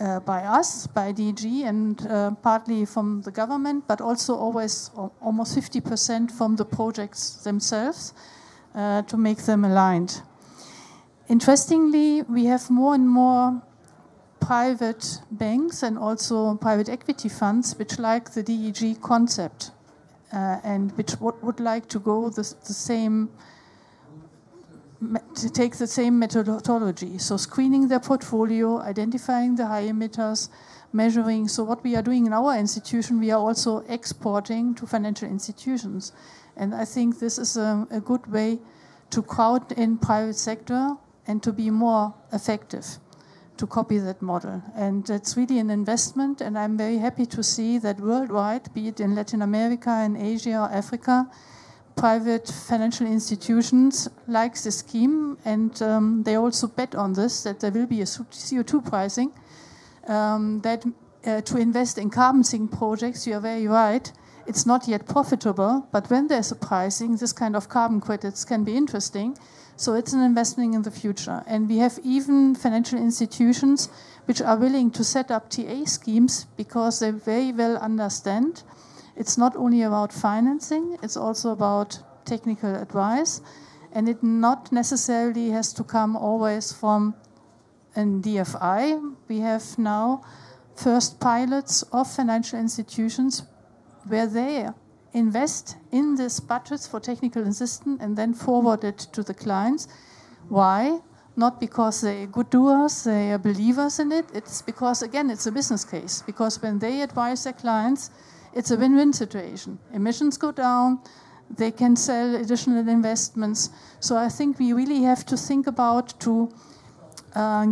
us, by DG, and partly from the government, but also always almost 50% from the projects themselves to make them aligned. Interestingly, we have more and more private banks and also private equity funds which like the DEG concept and which would like to go to take the same methodology. So screening their portfolio, identifying the high emitters, measuring. So what we are doing in our institution, we are also exporting to financial institutions. And I think this is a good way to crowd in private sector and to be more effective, to copy that model. And it's really an investment, and I'm very happy to see that worldwide, be it in Latin America, in Asia or Africa, private financial institutions like this scheme, and they also bet on this, that there will be a CO2 pricing, that to invest in carbon sink projects, you are very right, it's not yet profitable, but when there's a pricing, this kind of carbon credits can be interesting. So it's an investment in the future. And we have even financial institutions which are willing to set up TA schemes because they very well understand it's not only about financing, it's also about technical advice. And it not necessarily has to come always from a DFI. We have now first pilots of financial institutions where they invest in these budgets for technical assistance and then forward it to the clients. Why? Not because they're good doers, they are believers in it. It's because, again, it's a business case. Because when they advise their clients, it's a win-win situation. Emissions go down, they can sell additional investments. So I think we really have to think about to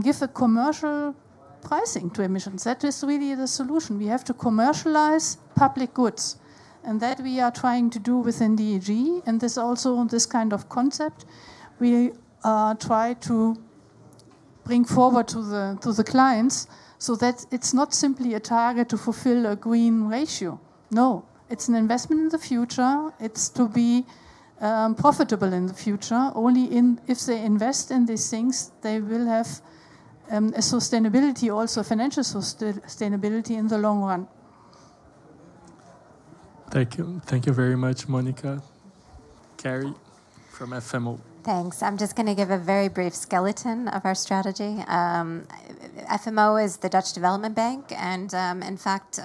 give a commercial pricing to emissions. That is really the solution. We have to commercialize public goods. And that we are trying to do within DEG, and this also, this kind of concept, we try to bring forward to the clients, so that it's not simply a target to fulfill a green ratio. No, it's an investment in the future. It's to be profitable in the future. Only if they invest in these things, they will have a sustainability, also financial sustainability in the long run. Thank you. Thank you very much, Monica. Carrie from FMO. Thanks. I'm just going to give a very brief skeleton of our strategy. FMO is the Dutch Development Bank, and in fact,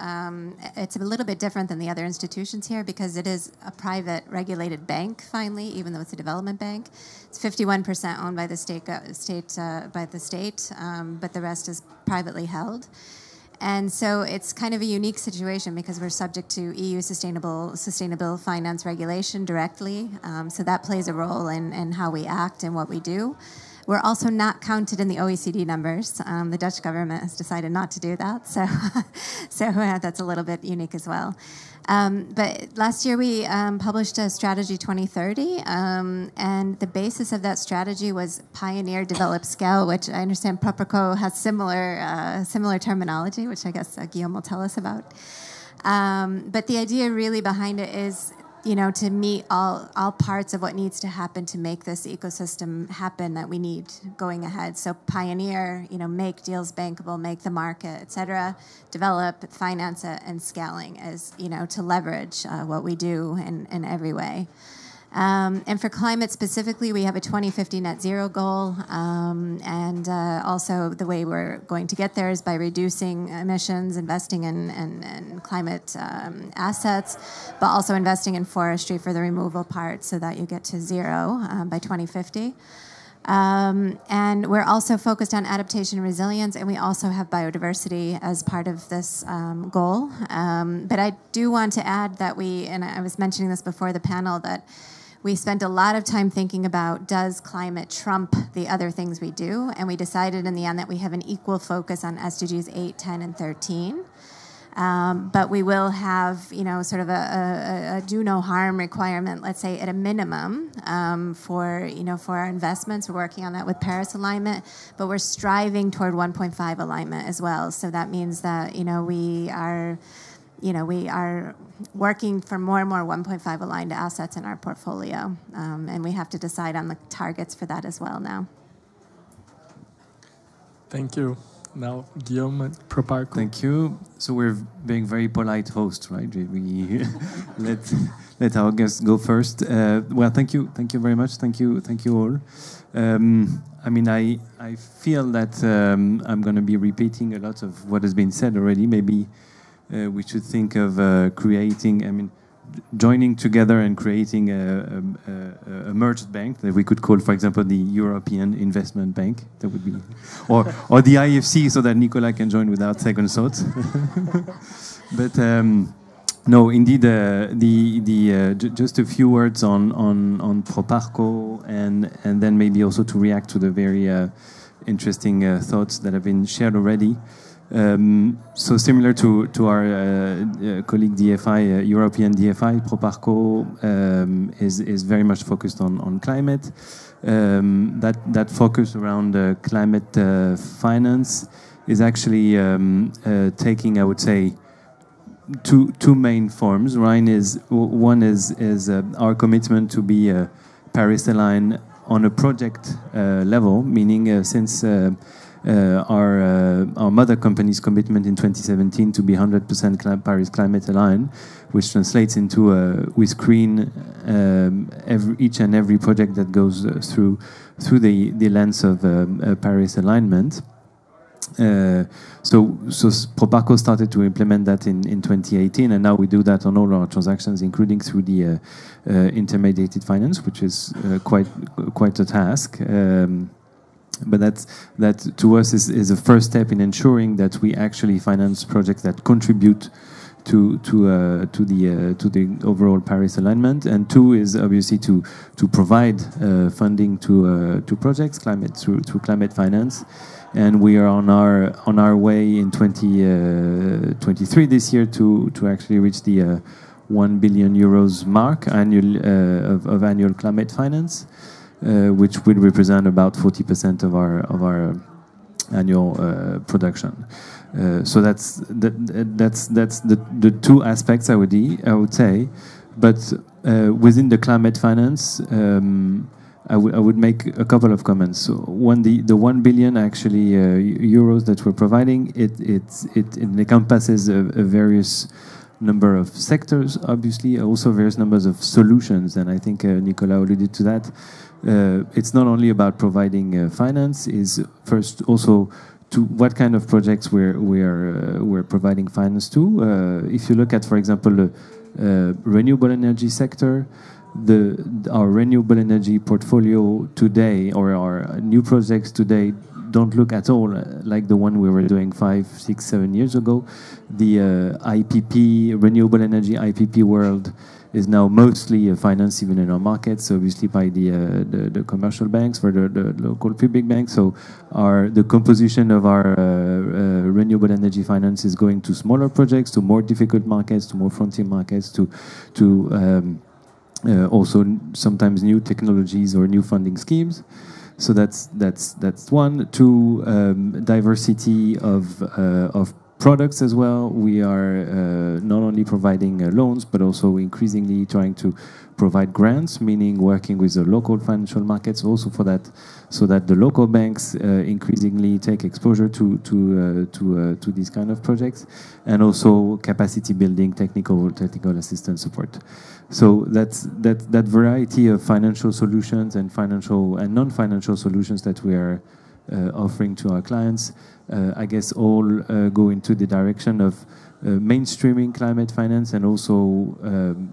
it's a little bit different than the other institutions here because it is a private regulated bank, finally, even though it's a development bank. It's 51% owned by the state, but the rest is privately held. And so it's kind of a unique situation because we're subject to EU sustainable finance regulation directly. So that plays a role in how we act and what we do. We're also not counted in the OECD numbers. The Dutch government has decided not to do that. So, that's a little bit unique as well. But last year we published a strategy 2030, and the basis of that strategy was pioneer, develop, scale, which I understand Properco has similar terminology, which I guess Guillaume will tell us about. But the idea really behind it is, to meet all parts of what needs to happen to make this ecosystem happen that we need going ahead. So pioneer, make deals bankable, make the market, et cetera, develop, finance it, and scaling is, to leverage what we do in every way. And for climate specifically, we have a 2050 net zero goal. And also the way we're going to get there is by reducing emissions, investing in climate assets, but also investing in forestry for the removal part so that you get to zero by 2050. And we're also focused on adaptation and resilience, and we also have biodiversity as part of this goal. But I do want to add that and I was mentioning this before the panel, that we spent a lot of time thinking about, does climate trump the other things we do? And we decided in the end that we have an equal focus on SDGs 8, 10, and 13. But we will have, sort of a do no harm requirement, let's say at a minimum, for our investments. We're working on that with Paris alignment, but we're striving toward 1.5 alignment as well. So that means that, we are we are working for more and more 1.5 aligned assets in our portfolio, and we have to decide on the targets for that as well now. Thank you. Now, Guillaume Proparco. Thank you. So we're being very polite hosts, right? We let our guests go first. Well, thank you very much. Thank you all. I mean, I feel that I'm going to be repeating a lot of what has been said already. Maybe we should think of creating, joining together and creating a merged bank that we could call, for example, the European Investment Bank. That would be, or the IFC, so that Nicolas can join without second thought. But no, indeed, just a few words on Proparco, and then maybe also to react to the very interesting thoughts that have been shared already. So similar to our colleague DFI, European DFI, Proparco is very much focused on climate. That focus around climate finance is actually taking, I would say, two main forms. One is our commitment to be Paris aligned on a project level, meaning since our mother company's commitment in 2017 to be 100% Paris climate aligned, which translates into we screen each and every project that goes through the lens of Paris alignment. So Proparco started to implement that in 2018, and now we do that on all our transactions, including through the intermediated finance, which is quite a task. But that to us is a first step in ensuring that we actually finance projects that contribute to the overall Paris alignment. And two is obviously to provide funding to projects through climate finance. And we are on our way in 2023 this year to actually reach the 1 billion euros mark of annual climate finance. Which will represent about 40% of our annual production. So that's the two aspects I would say. But within the climate finance, I would make a couple of comments. So one, the 1 billion actually euros that we're providing, it encompasses a various number of sectors, obviously, also various numbers of solutions, and I think Nicolas alluded to that. It's not only about providing finance, is first also to what kind of projects we're providing finance to. If you look at, for example, the renewable energy sector, our renewable energy portfolio today, or our new projects today, don't look at all like the one we were doing 5, 6, 7 years ago. The IPP, renewable energy IPP world, is now mostly financed even in our markets, obviously by the commercial banks, for the local public banks. So the composition of our renewable energy finance is going to smaller projects, to more difficult markets, to more frontier markets, to also sometimes new technologies or new funding schemes. So that's one. Two, diversity of products as well. We are not only providing loans, but also increasingly trying to provide grants, meaning working with the local financial markets also for that, so that the local banks increasingly take exposure to these kind of projects, and also capacity building, technical assistance support. So that variety of financial solutions and financial and non-financial solutions that we are offering to our clients, I guess all go into the direction of mainstreaming climate finance, and also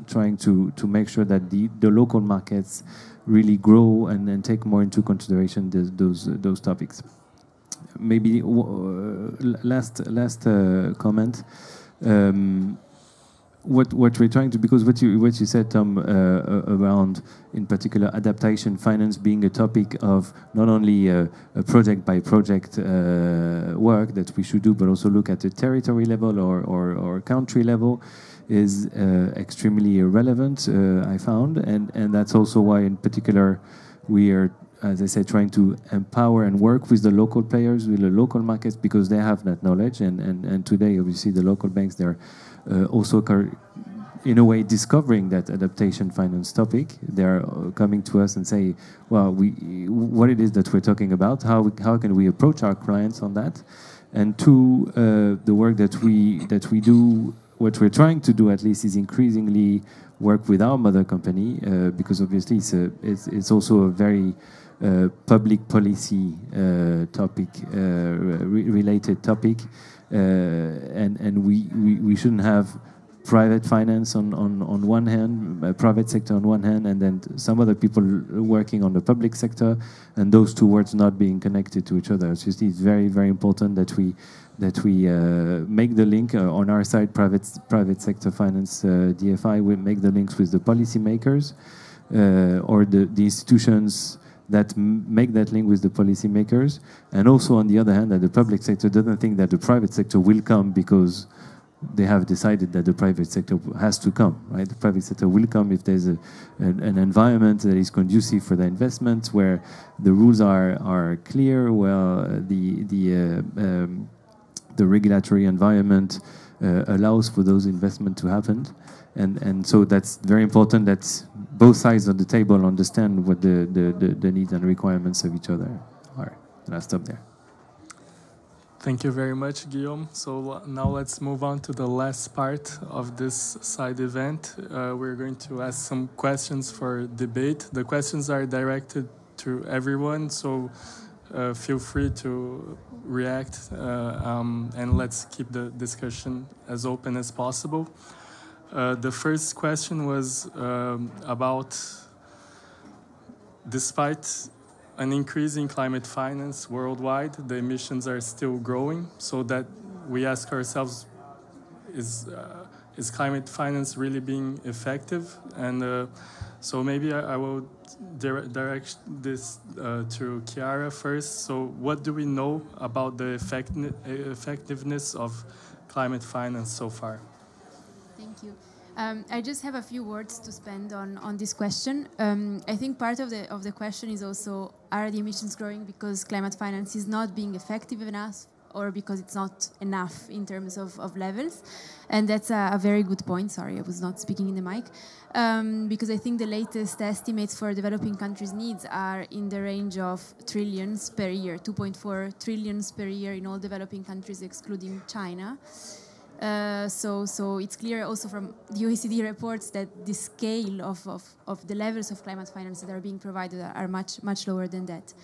trying to make sure that the local markets really grow and take more into consideration those topics. Maybe last comment. What we're trying to, because what you said, Tom, around in particular adaptation finance being a topic of not only a project by project work that we should do, but also look at the territory level or country level, is extremely relevant, I found, and that's also why in particular we are as I said, trying to empower and work with the local players, with the local markets, because they have that knowledge. And today, obviously, the local banks, they're also, in a way, discovering that adaptation finance topic. They're coming to us and say, well, what it is that we're talking about, how can we approach our clients on that? And two, the work that we do, what we're trying to do at least, is increasingly work with our mother company, because obviously it's also a very public policy topic, related topic, and we shouldn't have private finance on one hand, private sector on one hand, and then some other people working on the public sector, and those two words not being connected to each other. So it's very, very important that we make the link on our side. Private sector finance, DFI, will make the links with the policymakers or the institutions that make that link with the policymakers, and also on the other hand, that the public sector doesn't think that the private sector will come because they have decided that the private sector has to come, right? The private sector will come if there's an environment that is conducive for the investment, where the rules are clear, well, the regulatory environment allows for those investments to happen. And so that's very important that both sides of the table understand what the needs and requirements of each other are. And I'll stop there. Thank you very much, Guillaume. So now let's move on to the last part of this side event. We're going to ask some questions for debate. The questions are directed to everyone, so feel free to react, and let's keep the discussion as open as possible. The first question was about, despite an increase in climate finance worldwide, the emissions are still growing, so that we ask ourselves, is climate finance really being effective? And so maybe I will direct this to Chiara first. So what do we know about the effectiveness of climate finance so far? Thank you. I just have a few words to spend on this question. I think part of the question is also, are the emissions growing because climate finance is not being effective enough, or because it's not enough in terms of levels? And that's a very good point. Sorry, I was not speaking in the mic. Because I think the latest estimates for developing countries' needs are in the range of trillions per year, 2.4 trillions per year in all developing countries, excluding China. So it's clear also from the OECD reports that the scale of the levels of climate finance that are being provided are much lower than that.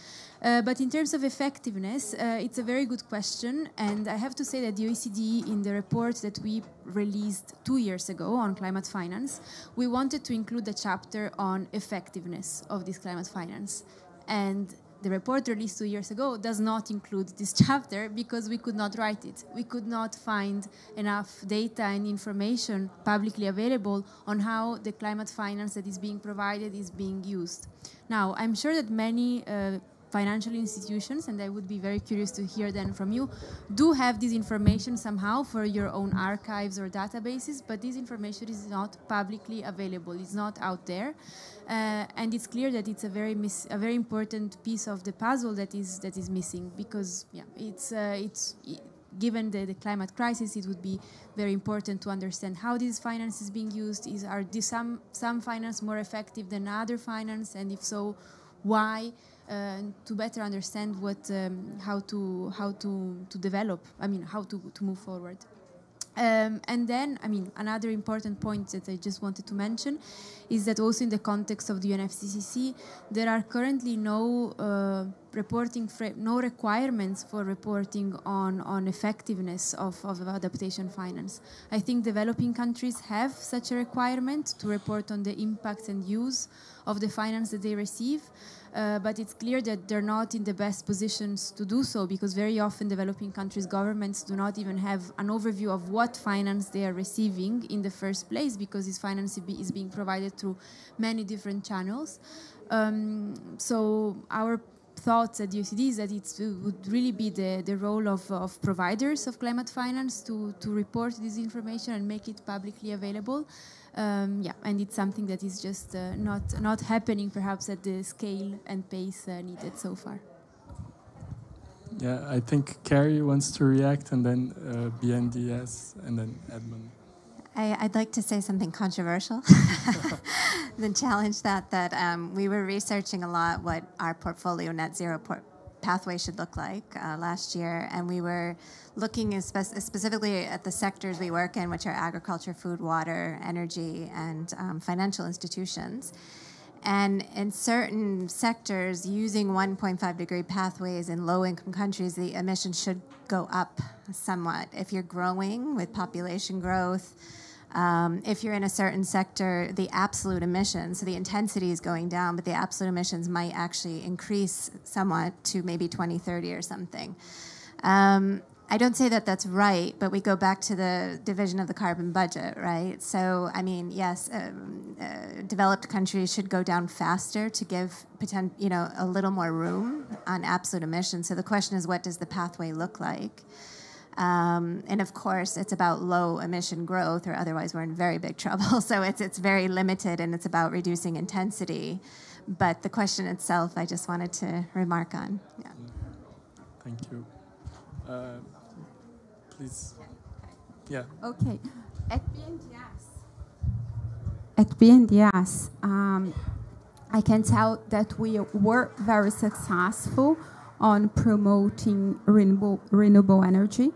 But in terms of effectiveness, it's a very good question, and I have to say that the OECD, in the report that we released 2 years ago on climate finance, we wanted to include a chapter on effectiveness of this climate finance. And the report released 2 years ago does not include this chapter because we could not write it. We could not find enough data and information publicly available on how the climate finance that is being provided is being used. Now, I'm sure that many financial institutions, and I would be very curious to hear then from you, do have this information somehow for your own archives or databases, but this information is not publicly available. It's not out there. And it's clear that it's a very important piece of the puzzle that is missing, because given the climate crisis, it would be very important to understand how this finance is being used. Are some finance more effective than other finance, and if so, why? To better understand how to develop. How to move forward. And then, another important point that I just wanted to mention is that also in the context of the UNFCCC, there are currently no requirements for reporting on effectiveness of adaptation finance. I think developing countries have such a requirement to report on the impacts and use of the finance that they receive. But it's clear that they're not in the best positions to do so, because very often developing countries' governments do not even have an overview of what finance they are receiving in the first place, because this finance is being provided through many different channels. So our thoughts at the OECD is that it would really be the role of providers of climate finance to report this information and make it publicly available. Yeah, and it's something that is just not happening perhaps at the scale and pace needed so far. Yeah, I think Carrie wants to react, and then BNDES, and then Edmund. I'd like to say something controversial, then challenge that we were researching a lot what our portfolio net zero pathway should look like last year, and we were looking specifically at the sectors we work in, which are agriculture, food, water, energy, and financial institutions. And in certain sectors, using 1.5 degree pathways in low-income countries, the emissions should go up somewhat. If you're growing with population growth, if you're in a certain sector, the absolute emissions, so the intensity is going down, but the absolute emissions might actually increase somewhat to maybe 2030 or something. I don't say that that's right, but we go back to the division of the carbon budget, right? So, I mean, yes, developed countries should go down faster to give a little more room on absolute emissions. So the question is, what does the pathway look like? And of course, it's about low emission growth, or otherwise we're in very big trouble. So it's very limited, and it's about reducing intensity. But the question itself, I just wanted to remark on. Yeah. Thank you. Please. Yeah. Okay. At BNDES, I can tell that we were very successful on promoting renewable energy.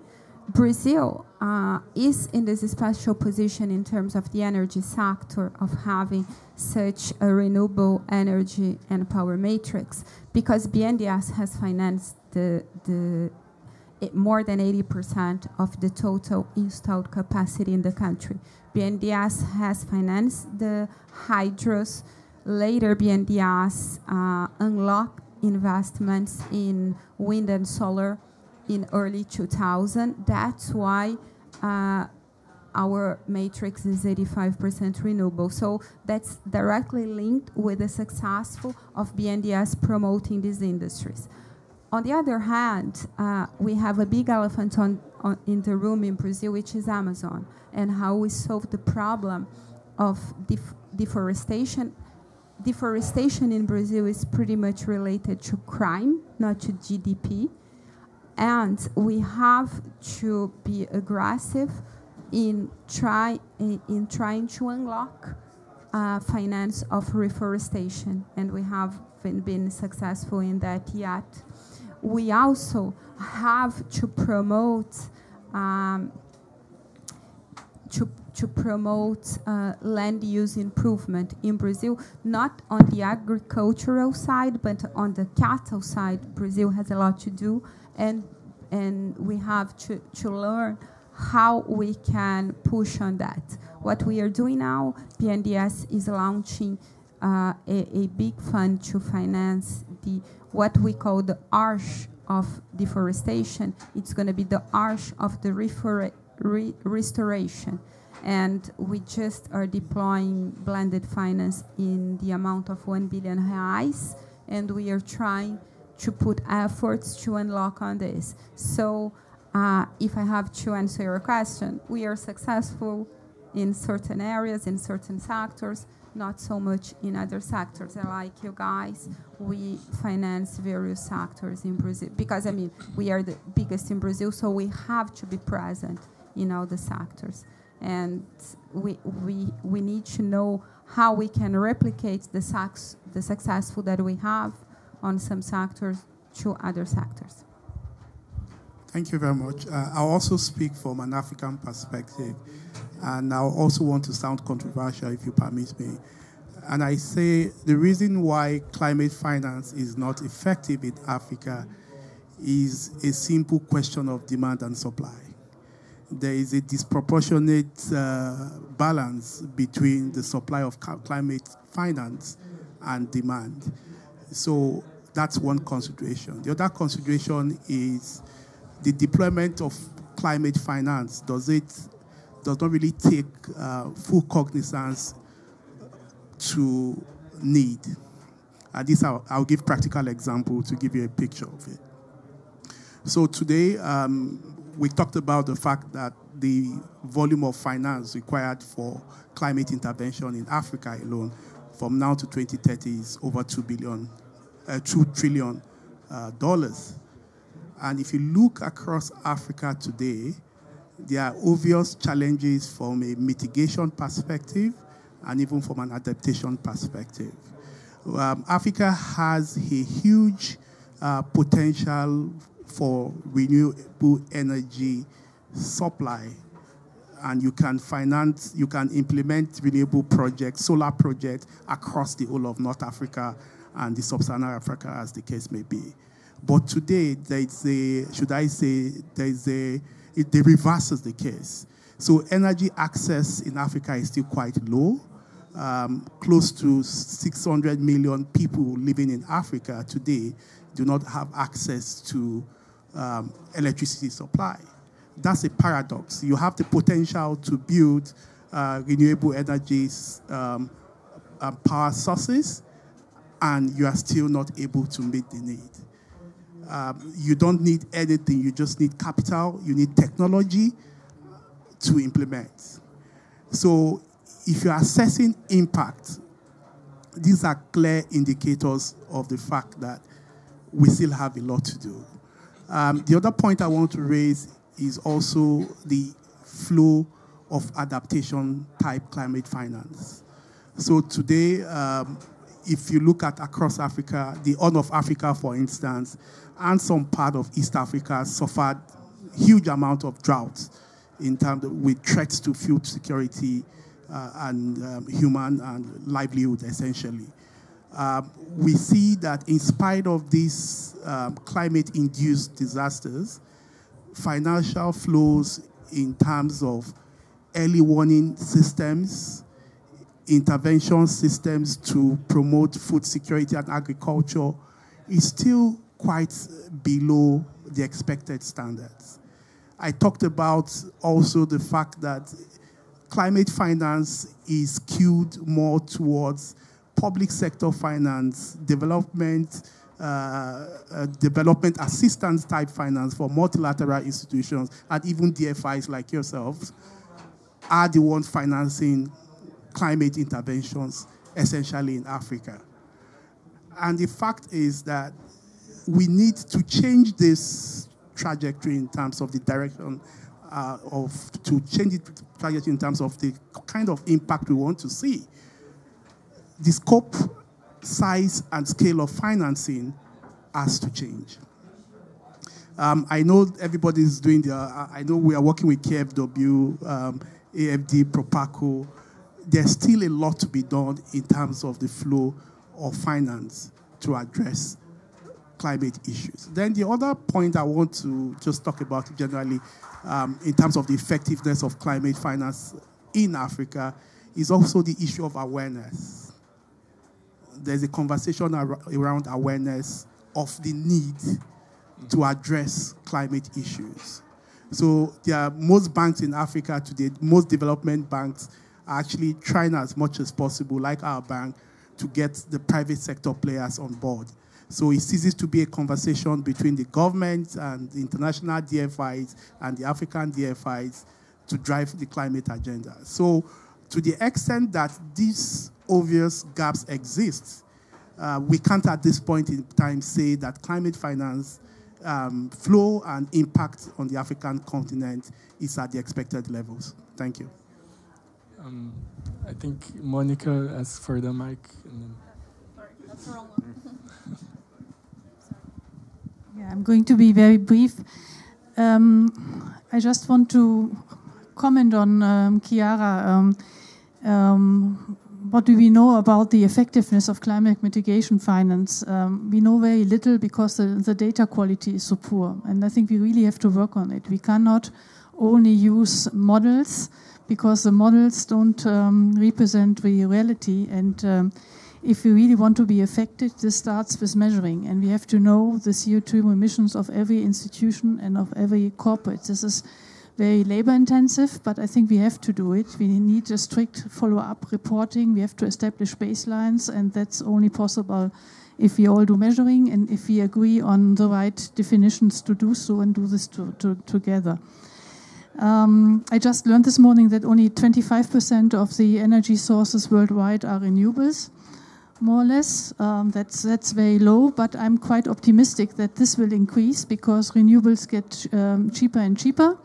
Brazil is in this special position in terms of the energy sector of having such a renewable energy and power matrix, because BNDES has financed more than 80% of the total installed capacity in the country. BNDES has financed the hydros. Later, BNDES unlocked investments in wind and solar in early 2000. That's why our matrix is 85% renewable. So that's directly linked with the successful of BNDES promoting these industries. On the other hand, we have a big elephant in the room in Brazil, which is Amazon, and how we solve the problem of deforestation. Deforestation in Brazil is pretty much related to crime, not to GDP. And we have to be aggressive in trying to unlock finance of reforestation, and we haven't been successful in that yet. We also have to promote land use improvement in Brazil, not on the agricultural side, but on the cattle side. Brazil has a lot to do, and we have to learn how we can push on that. What we are doing now, BNDES is launching a big fund to finance what we call the arch of deforestation. It's going to be the arch of the restoration. And we just are deploying blended finance in the amount of 1 billion reais, and we are trying to put efforts to unlock on this. So if I have to answer your question, we are successful in certain areas, in certain sectors, not so much in other sectors. And like you guys, we finance various sectors in Brazil, because, I mean, we are the biggest in Brazil, so we have to be present in all the sectors. And we need to know how we can replicate the successful that we have on some sectors to other sectors. Thank you very much. I'll also speak from an African perspective, and I'll also want to sound controversial, if you permit me. And I say the reason why climate finance is not effective in Africa is a simple question of demand and supply. There is a disproportionate balance between the supply of climate finance and demand. So that's one consideration. The other consideration is the deployment of climate finance. Does not really take full cognizance to need. And this I'll give practical example to give you a picture of it. So today, we talked about the fact that the volume of finance required for climate intervention in Africa alone from now to 2030 is over $2 trillion. And if you look across Africa today, there are obvious challenges from a mitigation perspective and even from an adaptation perspective. Africa has a huge potential for renewable energy supply, and you can implement renewable projects, solar projects across the whole of North Africa and the Sub-Saharan Africa, as the case may be. But today, the reverse is the case. So energy access in Africa is still quite low. Close to 600 million people living in Africa today do not have access to electricity supply. That's a paradox. You have the potential to build renewable energies power sources, and you are still not able to meet the need. You don't need anything. You just need capital. You need technology to implement. So if you're assessing impact, these are clear indicators of the fact that we still have a lot to do. The other point I want to raise is also the flow of adaptation type climate finance. So today, if you look at across Africa, the Horn of Africa, for instance, and some part of East Africa suffered huge amount of drought in terms of, with threats to food security and human and livelihood, essentially. We see that in spite of these climate-induced disasters, financial flows in terms of early warning systems, intervention systems to promote food security and agriculture is still quite below the expected standards. I talked about also the fact that climate finance is skewed more towards public sector finance, development assistance type finance for multilateral institutions, and even DFIs like yourselves are the ones financing climate interventions, essentially in Africa. And the fact is that we need to change this trajectory in terms of the direction in terms of the kind of impact we want to see. The scope, size, and scale of financing has to change. I know everybody's doing I know we are working with KFW, AFD, Propaco. There's still a lot to be done in terms of the flow of finance to address climate issues. Then the other point I want to just talk about generally in terms of the effectiveness of climate finance in Africa is also the issue of awareness. There's a conversation around awareness of the need to address climate issues. So there are most banks in Africa today, most development banks are actually trying as much as possible, like our bank, to get the private sector players on board. So it ceases to be a conversation between the government and the international DFIs and the African DFIs to drive the climate agenda. So to the extent that these obvious gaps exist, we can't at this point in time say that climate finance flow and impact on the African continent is at the expected levels. Thank you. I think Monica asked for the mic. And then... Sorry, that's the wrong one. Yeah, I'm going to be very brief. I just want to comment on Chiara. What do we know about the effectiveness of climate mitigation finance? We know very little because the data quality is so poor, and I think we really have to work on it. We cannot only use models because the models don't represent the reality, and if we really want to be effective, this starts with measuring, and we have to know the CO2 emissions of every institution and of every corporate. This is very labor intensive, but I think we have to do it. We need a strict follow-up reporting. We have to establish baselines, and that's only possible if we all do measuring and if we agree on the right definitions to do so and do this together. I just learned this morning that only 25% of the energy sources worldwide are renewables, more or less. That's very low, but I'm quite optimistic that this will increase because renewables get cheaper and cheaper.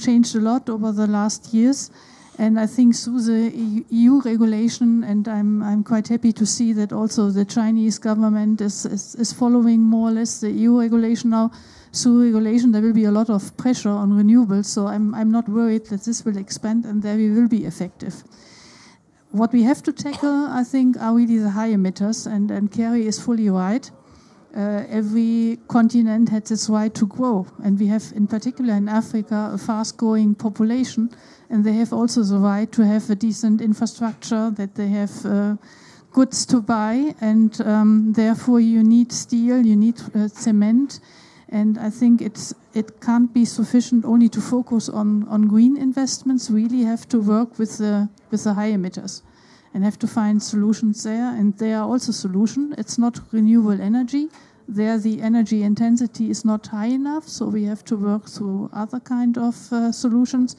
Changed a lot over the last years. And I think through the EU regulation, and I'm quite happy to see that also the Chinese government is following more or less the EU regulation now. Through regulation, there will be a lot of pressure on renewables, so I'm not worried that this will expand and there we will be effective. What we have to tackle, I think, are really the high emitters, and Kerry is fully right. Every continent has its right to grow, and we have, in particular in Africa, a fast-growing population, and they have also the right to have a decent infrastructure, that they have goods to buy, and therefore you need steel, you need cement, and I think it can't be sufficient only to focus on green investments. We really have to work with the high emitters and have to find solutions there, and there are also solutions. It's not renewable energy. There the energy intensity is not high enough, so we have to work through other kind of solutions.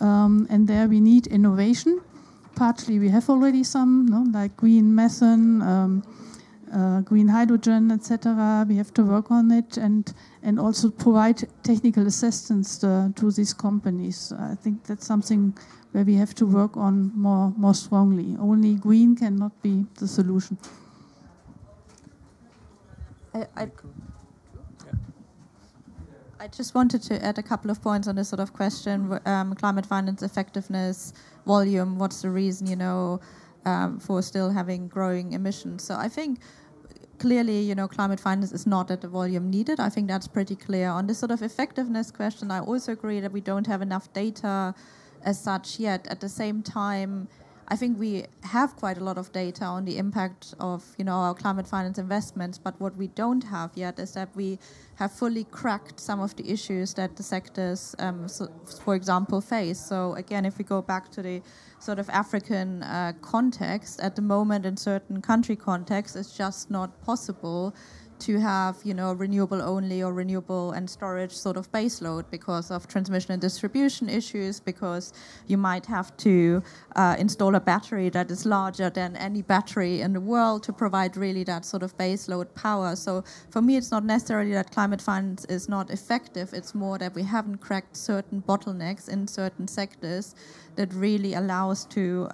And there we need innovation. Partly we have already some, like green methane, green hydrogen, etc. We have to work on it and also provide technical assistance to these companies. I think that's something where we have to work on more strongly. Only green cannot be the solution. I just wanted to add a couple of points on this sort of question, climate finance effectiveness, volume, what's the reason, for still having growing emissions. So I think clearly, climate finance is not at the volume needed. I think that's pretty clear. On this sort of effectiveness question, I also agree that we don't have enough data as such yet. At the same time, I think we have quite a lot of data on the impact of, our climate finance investments, but what we don't have yet is that we have fully cracked some of the issues that the sectors, for example, face. So again, if we go back to the sort of African context, at the moment in certain country contexts, it's just not possible to have, renewable only or renewable and storage sort of baseload because of transmission and distribution issues, because you might have to install a battery that is larger than any battery in the world to provide really that sort of baseload power. So for me, it's not necessarily that climate finance is not effective. It's more that we haven't cracked certain bottlenecks in certain sectors that really allow us to,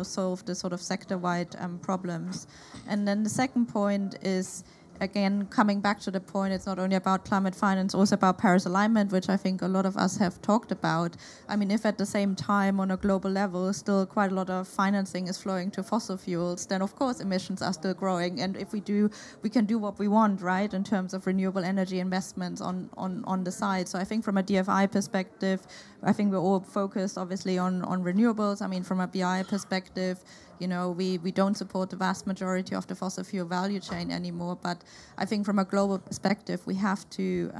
solve the sort of sector-wide problems. And then the second point is, again, coming back to the point, it's not only about climate finance, also about Paris alignment, which I think a lot of us have talked about. I mean, if at the same time on a global level still quite a lot of financing is flowing to fossil fuels, then of course emissions are still growing. And if we do, we can do what we want, right, in terms of renewable energy investments on the side. So I think from a DFI perspective, I think we're all focused obviously on renewables. I mean, from a BI perspective, we don't support the vast majority of the fossil fuel value chain anymore. But I think from a global perspective, we have to,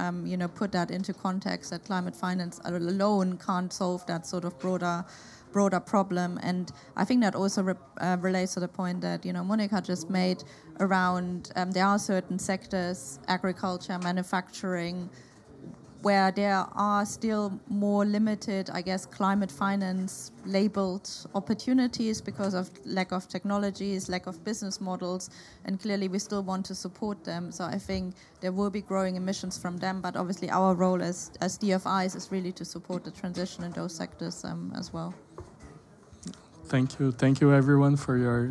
put that into context that climate finance alone can't solve that sort of broader problem. And I think that also relates to the point that, Monica just made around there are certain sectors, agriculture, manufacturing, where there are still more limited, I guess, climate finance labeled opportunities because of lack of technologies, lack of business models, and clearly we still want to support them. So I think there will be growing emissions from them, but obviously our role as DFIs is really to support the transition in those sectors as well. Thank you everyone for your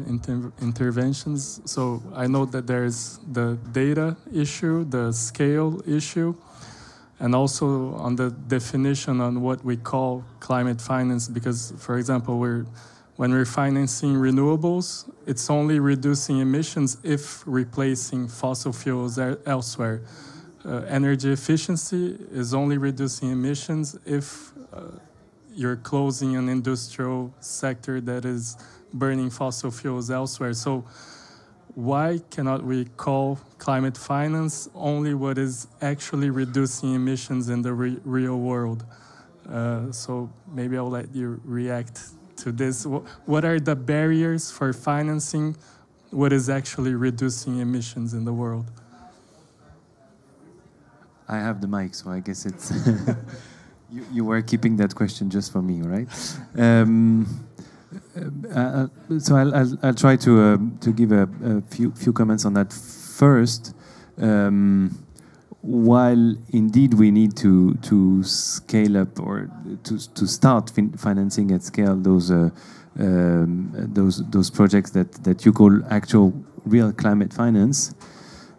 interventions. So I know that there's the data issue, the scale issue, and also on the definition on what we call climate finance, because, for example, when we're financing renewables, it's only reducing emissions if replacing fossil fuels elsewhere. Energy efficiency is only reducing emissions if you're closing an industrial sector that is burning fossil fuels elsewhere. So why cannot we call climate finance only what is actually reducing emissions in the real world? So maybe I'll let you react to this. What are the barriers for financing what is actually reducing emissions in the world? I have the mic, so I guess it's... you were keeping that question just for me, right? So I'll try to give a few comments on that. First, while indeed we need to scale up or to start financing at scale those projects that you call actual real climate finance.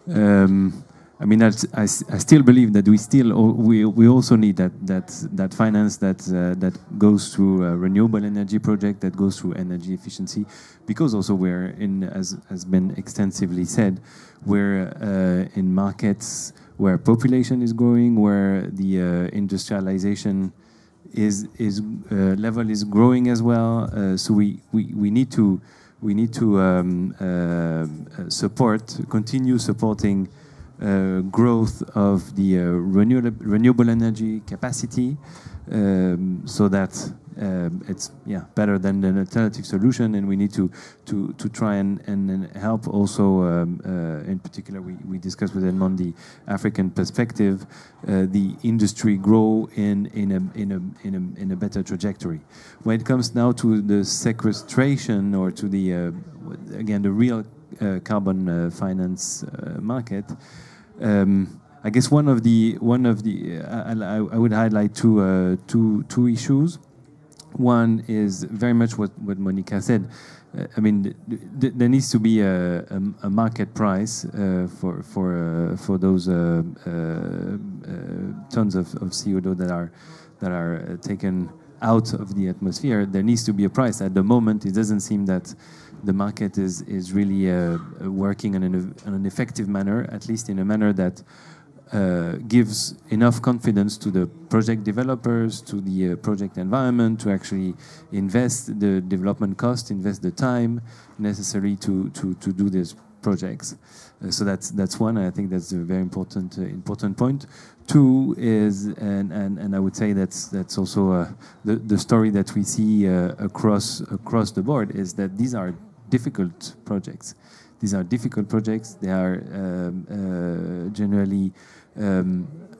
I mean, I still believe that we also need that finance that goes through a renewable energy project, that goes through energy efficiency, because also we're in, as has been extensively said, we're in markets where population is growing, where the industrialization level is growing as well. So we need to continue supporting growth of the renewable energy capacity, so that it's better than an alternative solution, and we need to try and help also. In particular, we discussed with Edmond the African perspective, the industry grow in a better trajectory. When it comes now to the sequestration or to the again the real carbon finance market. I guess one of the I would highlight two issues. One is very much what Monica said. I mean, there needs to be a market price for those tons of CO2 that are taken out of the atmosphere. There needs to be a price. At the moment, it doesn't seem that the market is really working in an effective manner, at least in a manner that gives enough confidence to the project developers, to the project environment, to actually invest the development cost, invest the time necessary to do these projects. So that's one. I think that's a very important point. Two is, and I would say that's also the story that we see across the board, is that these are difficult projects. These are difficult projects. They are generally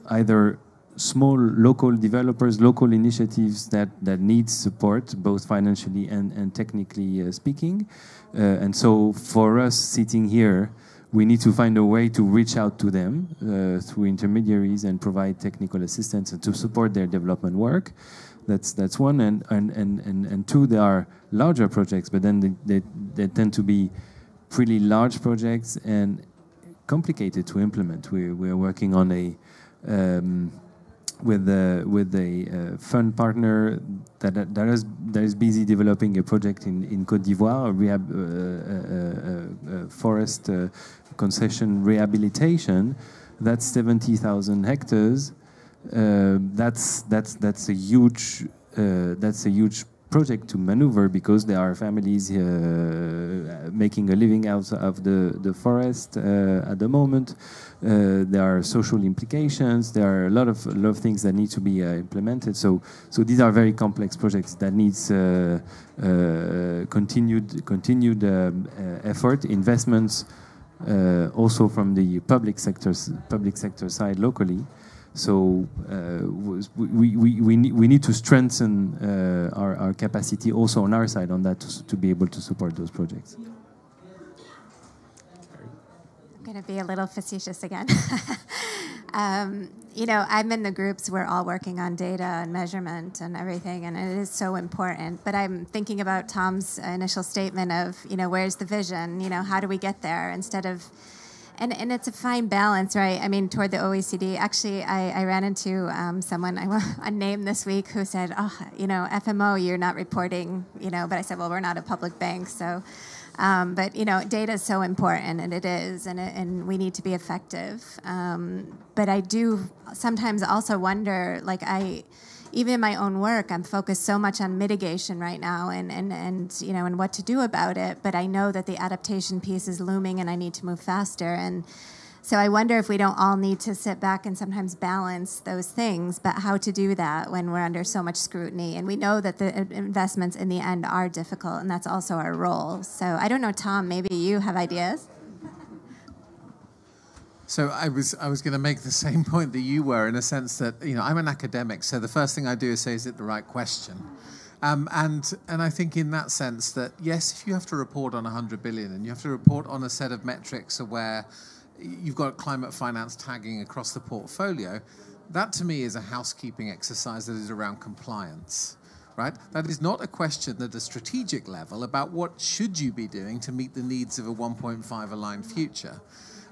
either small local developers, local initiatives that need support, both financially and technically speaking. And so for us sitting here, we need to find a way to reach out to them through intermediaries and provide technical assistance and to support their development work. That's one. And two, there are larger projects, but then they tend to be pretty large projects and complicated to implement. We're working on with a fund partner that is busy developing a project in Côte d'Ivoire, a forest concession rehabilitation. That's 70,000 hectares. That's a huge project to maneuver, because there are families making a living out of the forest at the moment. There are social implications. There are a lot of things that need to be implemented. So these are very complex projects that needs continued effort, investments, also from the public sector side locally. So we need to strengthen our capacity also on our side on that to be able to support those projects. I'm going to be a little facetious again. You know, I'm in the groups. We're all working on data and measurement and everything, and it is so important. But I'm thinking about Tom's initial statement of, you know, where's the vision? You know, how do we get there? Instead of... And it's a fine balance, right? I mean, toward the OECD. Actually, I ran into someone, a name this week, who said, oh, you know, FMO, you're not reporting, you know. But I said, well, we're not a public bank, so. But, you know, data is so important, and it is, and we need to be effective. But I do sometimes also wonder, like, even in my own work, I'm focused so much on mitigation right now and you know, and what to do about it. But I know that the adaptation piece is looming, and I need to move faster. And So I wonder if we don't all need to sit back and sometimes balance those things, but how to do that when we're under so much scrutiny. And we know that the investments in the end are difficult, and that's also our role. So I don't know, Tom, maybe you have ideas? So I was going to make the same point that you were, in a sense that, you know, I'm an academic, so the first thing I do is say, is it the right question? And I think in that sense that, yes, if you have to report on 100 billion and you have to report on a set of metrics where you've got climate finance tagging across the portfolio, that to me is a housekeeping exercise that is around compliance. Right? That is not a question at a strategic level about what should you be doing to meet the needs of a 1.5 aligned future.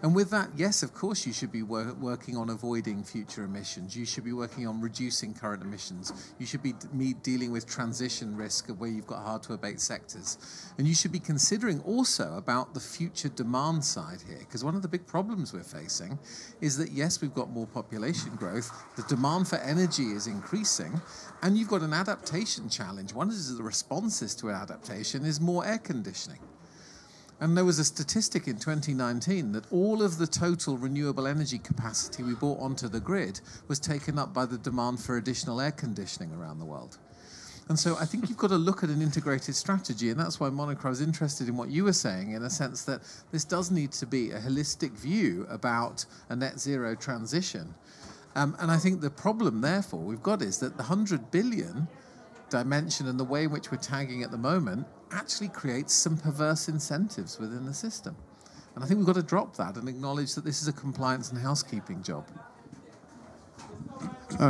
And with that, yes, of course, you should be working on avoiding future emissions. You should be working on reducing current emissions. You should be dealing with transition risk of where you've got hard-to-abate sectors. And you should be considering also about the future demand side here, because one of the big problems we're facing is that, yes, we've got more population growth, the demand for energy is increasing, and you've got an adaptation challenge. One of the responses to adaptation is more air conditioning. And there was a statistic in 2019 that all of the total renewable energy capacity we brought onto the grid was taken up by the demand for additional air conditioning around the world. And so I think you've got to look at an integrated strategy, and that's why, Monica, I was interested in what you were saying, in a sense that this does need to be a holistic view about a net zero transition. And I think the problem, therefore, we've got is that the 100 billion dimension and the way in which we're tagging at the moment actually creates some perverse incentives within the system. And I think we've got to drop that and acknowledge that this is a compliance and housekeeping job.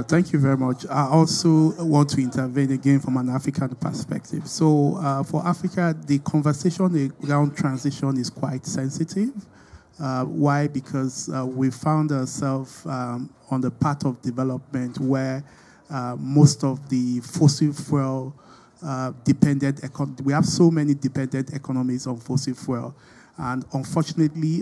Thank you very much. I also want to intervene again from an African perspective. So for Africa, the conversation around transition is quite sensitive. Why? Because we found ourselves on the path of development where most of the fossil fuel dependent, we have so many dependent economies on fossil fuel. And unfortunately,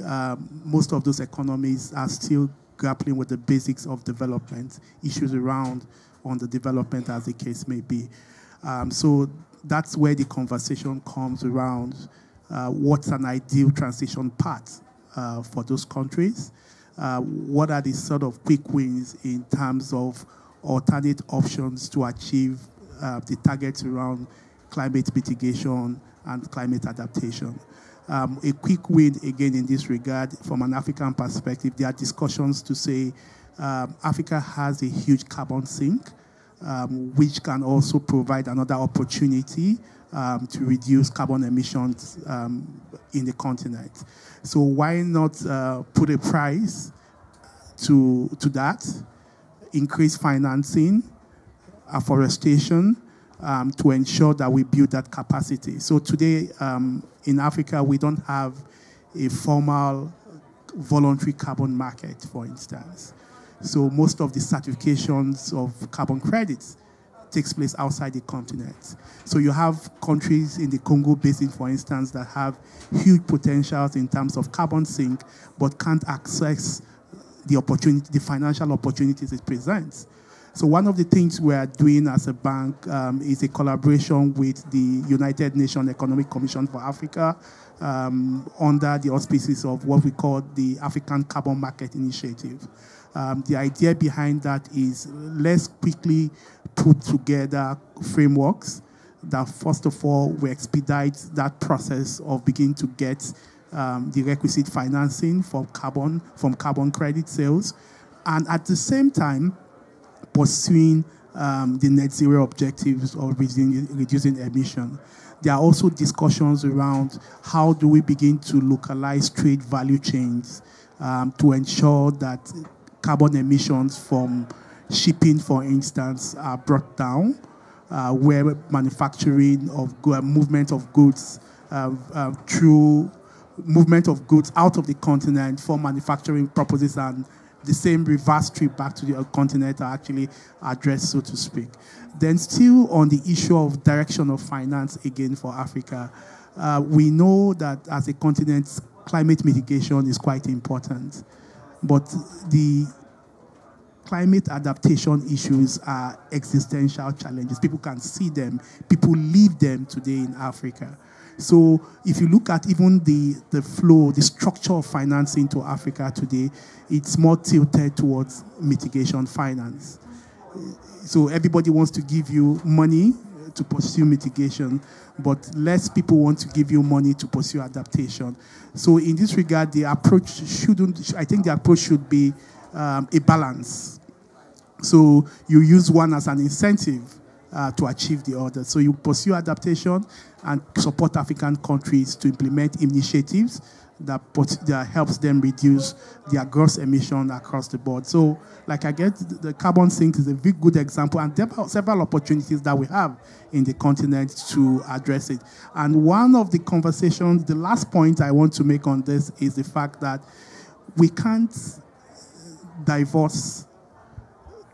most of those economies are still grappling with the basics of development, issues around on the development as the case may be. So that's where the conversation comes around what's an ideal transition path for those countries. What are the sort of quick wins in terms of alternate options to achieve the targets around climate mitigation and climate adaptation. A quick win, again, in this regard, from an African perspective, there are discussions to say Africa has a huge carbon sink, which can also provide another opportunity to reduce carbon emissions in the continent. So why not put a price to that, increase financing, afforestation, to ensure that we build that capacity. So today in Africa, we don't have a formal voluntary carbon market, for instance. So most of the certifications of carbon credits takes place outside the continent. So you have countries in the Congo Basin, for instance, that have huge potentials in terms of carbon sink, but can't access the opportunity, the financial opportunities it presents. So one of the things we are doing as a bank is a collaboration with the United Nations Economic Commission for Africa under the auspices of what we call the African Carbon Market Initiative. The idea behind that is let's quickly put together frameworks that, first of all, will expedite that process of beginning to get the requisite financing from carbon credit sales, and at the same time, pursuing the net zero objectives of reducing emission. There are also discussions around how do we begin to localize trade value chains to ensure that carbon emissions from shipping, for instance, are brought down, where manufacturing of movement of goods through movement of goods out of the continent for manufacturing purposes, and the same reverse trip back to the continent are actually addressed, so to speak. Then still on the issue of direction of finance, again for Africa, we know that as a continent, climate mitigation is quite important. But the climate adaptation issues are existential challenges. People can see them. People live them today in Africa. So if you look at even the flow, the structure of financing to Africa today, it's more tilted towards mitigation finance. So everybody wants to give you money to pursue mitigation, but less people want to give you money to pursue adaptation. So in this regard, the approach should be a balance. So you use one as an incentive to achieve the other. So you pursue adaptation and support African countries to implement initiatives that helps them reduce their gross emission across the board. So, like I get, the carbon sink is a very good example, and there are several opportunities that we have in the continent to address it. And one of the conversations, the last point I want to make on this is the fact that we can't divorce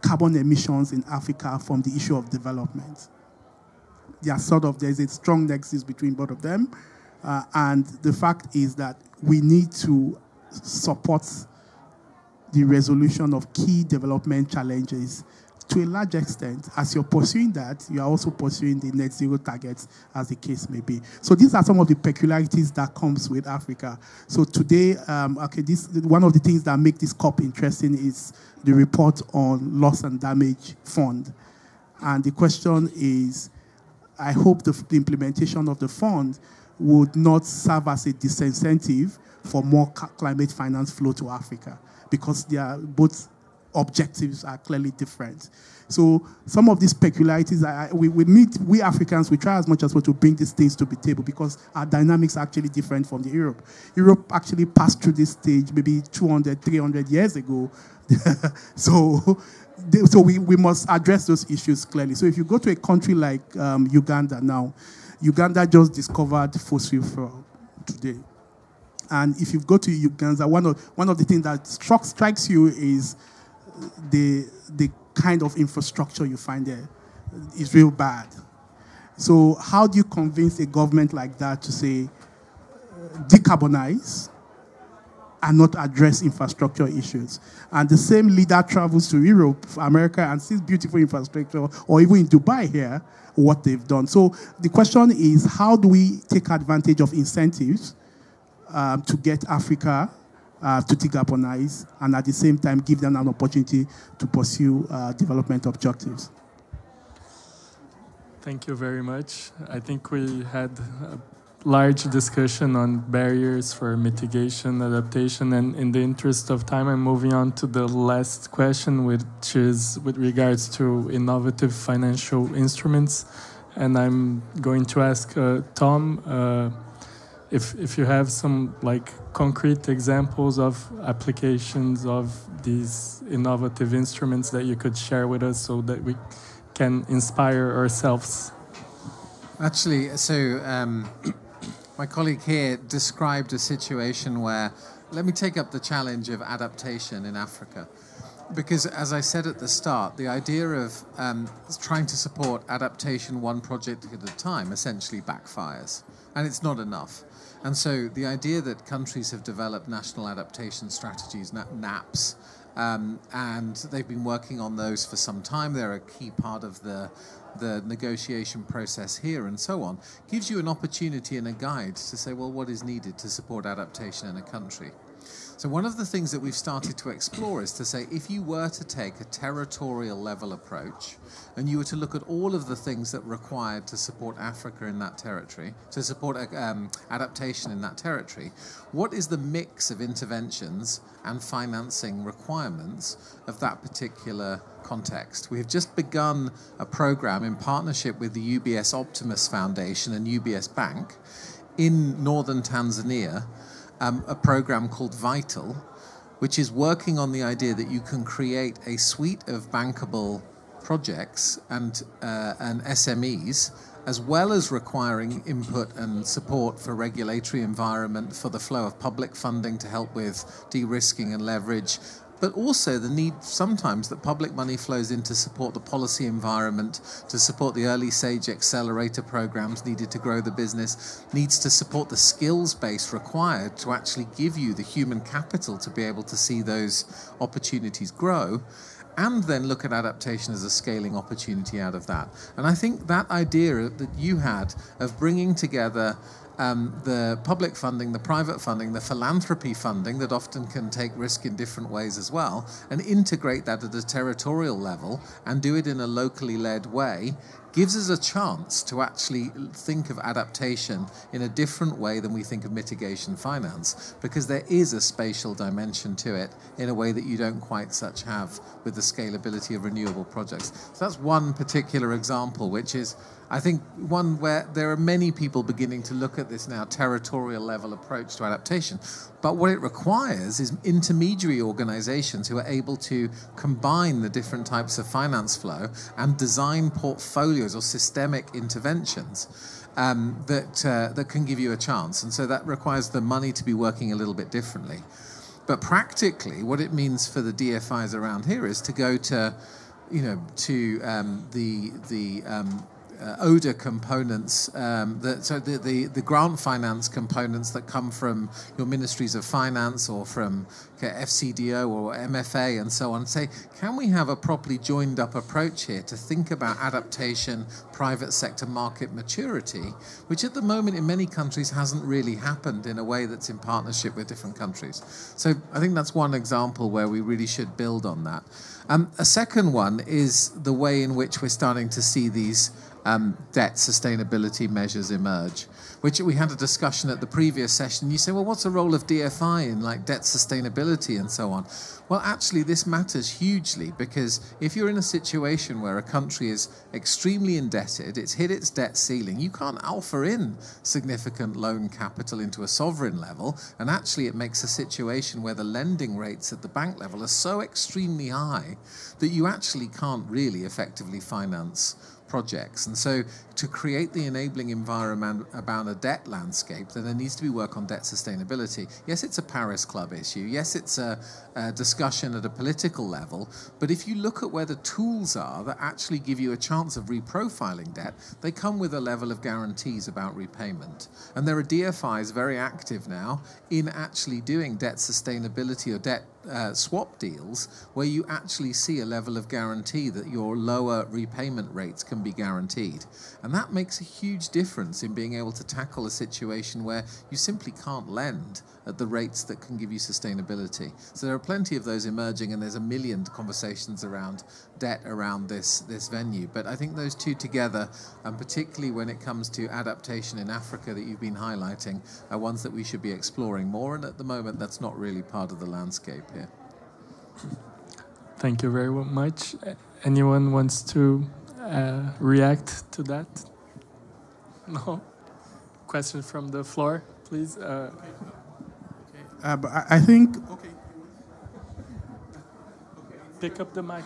carbon emissions in Africa from the issue of development. There's a strong nexus between both of them. And the fact is that we need to support the resolution of key development challenges to a large extent. As you're pursuing that, you are also pursuing the net zero targets, as the case may be. So these are some of the peculiarities that comes with Africa. So today, one of the things that make this COP interesting is the report on loss and damage fund. And the question is, I hope the implementation of the fund would not serve as a disincentive for more climate finance flow to Africa, because both objectives are clearly different. So some of these peculiarities, we Africans, we try as much as possible to bring these things to the table, because our dynamics are actually different from the Europe. Europe actually passed through this stage maybe 200, 300 years ago. So we must address those issues clearly. So if you go to a country like Uganda now, Uganda just discovered fossil fuel today. And if you go to Uganda, one of the things that strikes you is the kind of infrastructure you find there is real bad. So how do you convince a government like that to say, decarbonize and not address infrastructure issues? And the same leader travels to Europe, America, and sees beautiful infrastructure, or even in Dubai here, what they've done. So the question is, how do we take advantage of incentives to get Africa to decarbonize, and at the same time give them an opportunity to pursue development objectives? Thank you very much. I think we had a large discussion on barriers for mitigation, adaptation, and in the interest of time, I'm moving on to the last question, which is with regards to innovative financial instruments. And I'm going to ask Tom if you have some concrete examples of applications of these innovative instruments that you could share with us so that we can inspire ourselves. Actually, so my colleague here described a situation where, let me take up the challenge of adaptation in Africa. Because as I said at the start, the idea of trying to support adaptation one project at a time essentially backfires. And it's not enough. And so the idea that countries have developed national adaptation strategies, NAPs, and they've been working on those for some time, they're a key part of the negotiation process here and so on, gives you an opportunity and a guide to say, well, what is needed to support adaptation in a country? So one of the things that we've started to explore is to say, if you were to take a territorial level approach and you were to look at all of the things that are required to support Africa in that territory, to support adaptation in that territory, what is the mix of interventions and financing requirements of that particular context? We have just begun a program in partnership with the UBS Optimus Foundation and UBS Bank in northern Tanzania, a program called Vital, which is working on the idea that you can create a suite of bankable projects and SMEs, as well as requiring input and support for regulatory environment, for the flow of public funding to help with de-risking and leverage, but also the need sometimes that public money flows in to support the policy environment, to support the early stage accelerator programs needed to grow the business, needs to support the skills base required to actually give you the human capital to be able to see those opportunities grow, and then look at adaptation as a scaling opportunity out of that. And I think that idea that you had of bringing together the public funding, the private funding, the philanthropy funding that often can take risk in different ways as well, and integrate that at a territorial level and do it in a locally led way, gives us a chance to actually think of adaptation in a different way than we think of mitigation finance, because there is a spatial dimension to it in a way that you don't quite such have with the scalability of renewable projects. So that's one particular example, which is, I think, one where there are many people beginning to look at this now territorial level approach to adaptation. But what it requires is intermediary organizations who are able to combine the different types of finance flow and design portfolios or systemic interventions that can give you a chance. And so that requires the money to be working a little bit differently. But practically, what it means for the DFIs around here is to go to, ODA components, the grant finance components that come from your ministries of finance or from FCDO or MFA and so on, say, can we have a properly joined up approach here to think about adaptation, private sector market maturity, which at the moment in many countries hasn't really happened in a way that's in partnership with different countries. So I think that's one example where we really should build on that. A second one is the way in which we're starting to see these debt sustainability measures emerge, which we had a discussion at the previous session. You say, well, what's the role of DFI in like debt sustainability and so on? Well, actually, this matters hugely, because if you're in a situation where a country is extremely indebted, it's hit its debt ceiling, you can't alpha in significant loan capital into a sovereign level, and actually it makes a situation where the lending rates at the bank level are so extremely high that you actually can't really effectively finance projects. And so to create the enabling environment about a debt landscape, then there needs to be work on debt sustainability. Yes, it's a Paris Club issue. Yes, it's a discussion at a political level. But if you look at where the tools are that actually give you a chance of reprofiling debt, they come with a level of guarantees about repayment. And there are DFIs very active now in actually doing debt sustainability or debt swap deals where you actually see a level of guarantee that your lower repayment rates can be guaranteed. And that makes a huge difference in being able to tackle a situation where you simply can't lend at the rates that can give you sustainability. So there are plenty of those emerging, and there's a million conversations around debt around this venue. But I think those two together, and particularly when it comes to adaptation in Africa that you've been highlighting, are ones that we should be exploring more. And at the moment, that's not really part of the landscape here. Thank you very much. Anyone wants to react to that? No? Question from the floor, please. But I think... Okay. Pick up the mic.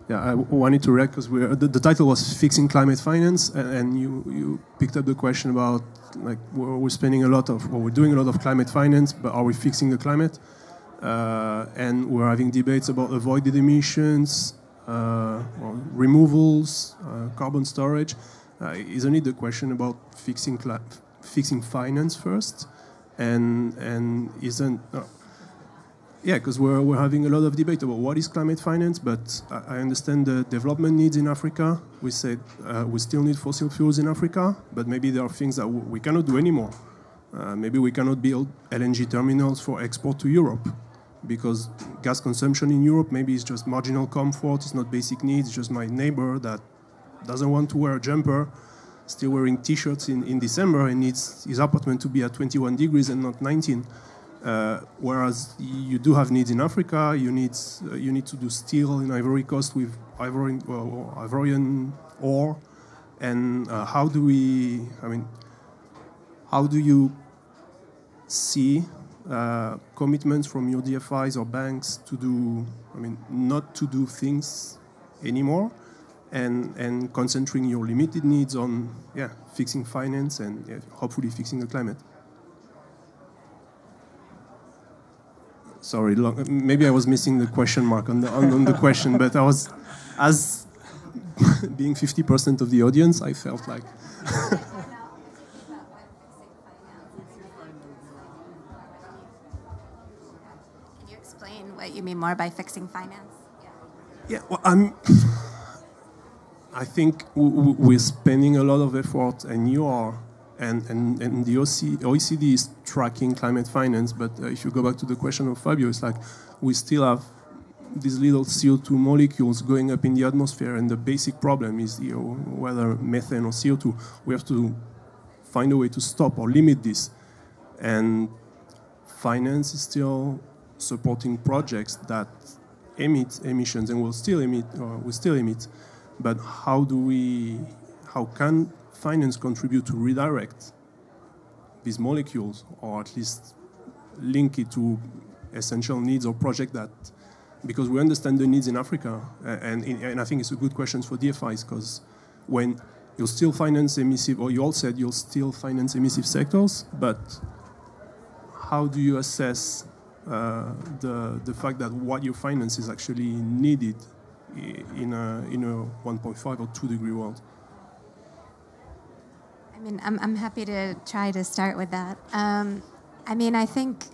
Yeah, I wanted to react because the title was Fixing Climate Finance, and you picked up the question about, like, we're spending a lot of, or we're doing a lot of climate finance, but are we fixing the climate? And we're having debates about avoided emissions, removals, carbon storage. Isn't it the question about fixing finance first? And isn't... Yeah, because we're having a lot of debate about what is climate finance, but I understand the development needs in Africa. We said we still need fossil fuels in Africa, but maybe there are things that we cannot do anymore. Maybe we cannot build LNG terminals for export to Europe, because gas consumption in Europe maybe is just marginal comfort, it's not basic needs, it's just my neighbor that doesn't want to wear a jumper, still wearing T-shirts in December, and needs his apartment to be at 21 degrees and not 19. Whereas you do have needs in Africa. You need to do steel in Ivory Coast with Ivorian ore. And how do you see commitments from your DFIs or banks to do, not to do things anymore, and concentrating your limited needs on, fixing finance and hopefully fixing the climate? Sorry, maybe I was missing the question mark on the question, but I was, as being 50% of the audience, I felt like... Can you explain what you mean more by fixing finance? Yeah, well, I think we're spending a lot of effort, and you are, and the OECD is tracking climate finance. But if you go back to the question of Fabio, it's like we still have these little CO2 molecules going up in the atmosphere, and the basic problem is whether methane or CO2. We have to find a way to stop or limit this. And finance is still supporting projects that emit emissions and will still emit. But how can finance contribute to redirect these molecules, or at least link it to essential needs or projects that, because we understand the needs in Africa, and I think it's a good question for DFIs, because when you'll still finance emissive, or you all said you'll still finance emissive sectors, but how do you assess the fact that what you finance is actually needed in a 1.5 or 2 degree world? I mean, I'm happy to try to start with that. I mean, I think,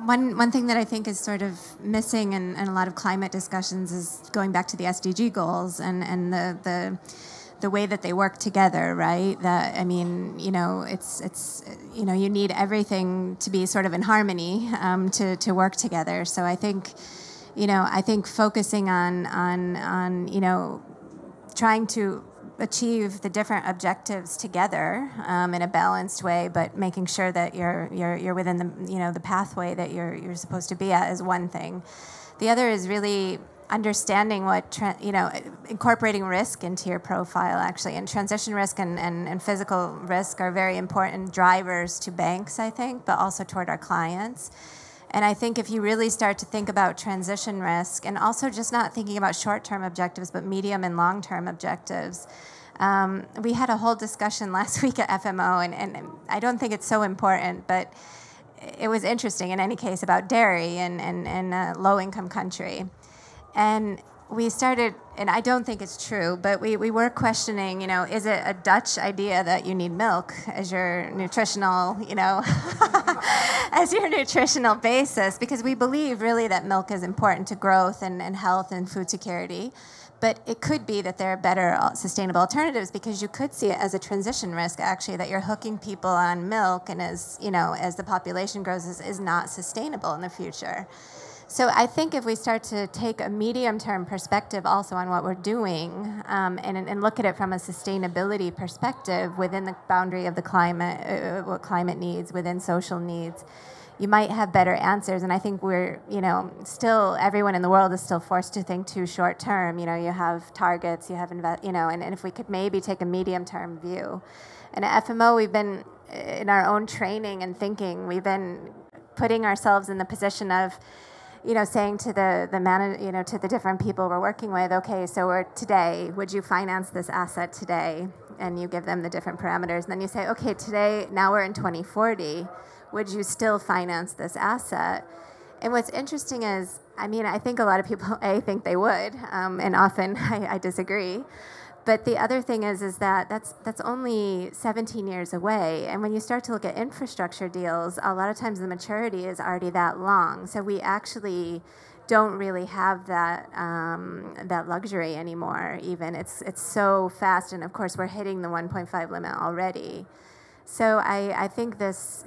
one thing that I think is sort of missing in a lot of climate discussions is going back to the SDG goals and the way that they work together, right? That, I mean, it's you need everything to be sort of in harmony to work together. So I think, I think focusing on trying to achieve the different objectives together in a balanced way, but making sure that you're within the the pathway that you're supposed to be at is one thing. The other is really understanding what incorporating risk into your profile, actually, and transition risk and physical risk are very important drivers to banks, I think, but also toward our clients. And I think if you really start to think about transition risk, and also just not thinking about short-term objectives, but medium and long-term objectives. We had a whole discussion last week at FMO, and I don't think it's so important, but it was interesting in any case about dairy and a low-income country. And we started, and I don't think it's true, but we were questioning, is it a Dutch idea that you need milk as your nutritional, as your nutritional basis? Because we believe really that milk is important to growth and health and food security. But it could be that there are better sustainable alternatives, because you could see it as a transition risk, actually, that you're hooking people on milk, and as the population grows, is not sustainable in the future. So I think if we start to take a medium-term perspective also on what we're doing, and look at it from a sustainability perspective within the boundary of the climate, what climate needs, within social needs, you might have better answers. And I think we're, still, everyone in the world is still forced to think too short-term. You have targets, you have, and if we could maybe take a medium-term view. And at FMO, we've been, in our own training and thinking, we've been putting ourselves in the position of, saying to to the different people we're working with, okay, so today, would you finance this asset today? And you give them the different parameters. And then you say, okay, today, now we're in 2040, would you still finance this asset? And what's interesting is, I think a lot of people, think they would, and often I disagree. But the other thing is that that's only 17 years away. And when you start to look at infrastructure deals, a lot of times the maturity is already that long. So we actually don't really have that that luxury anymore. Even it's so fast, and of course we're hitting the 1.5 limit already. So I think this,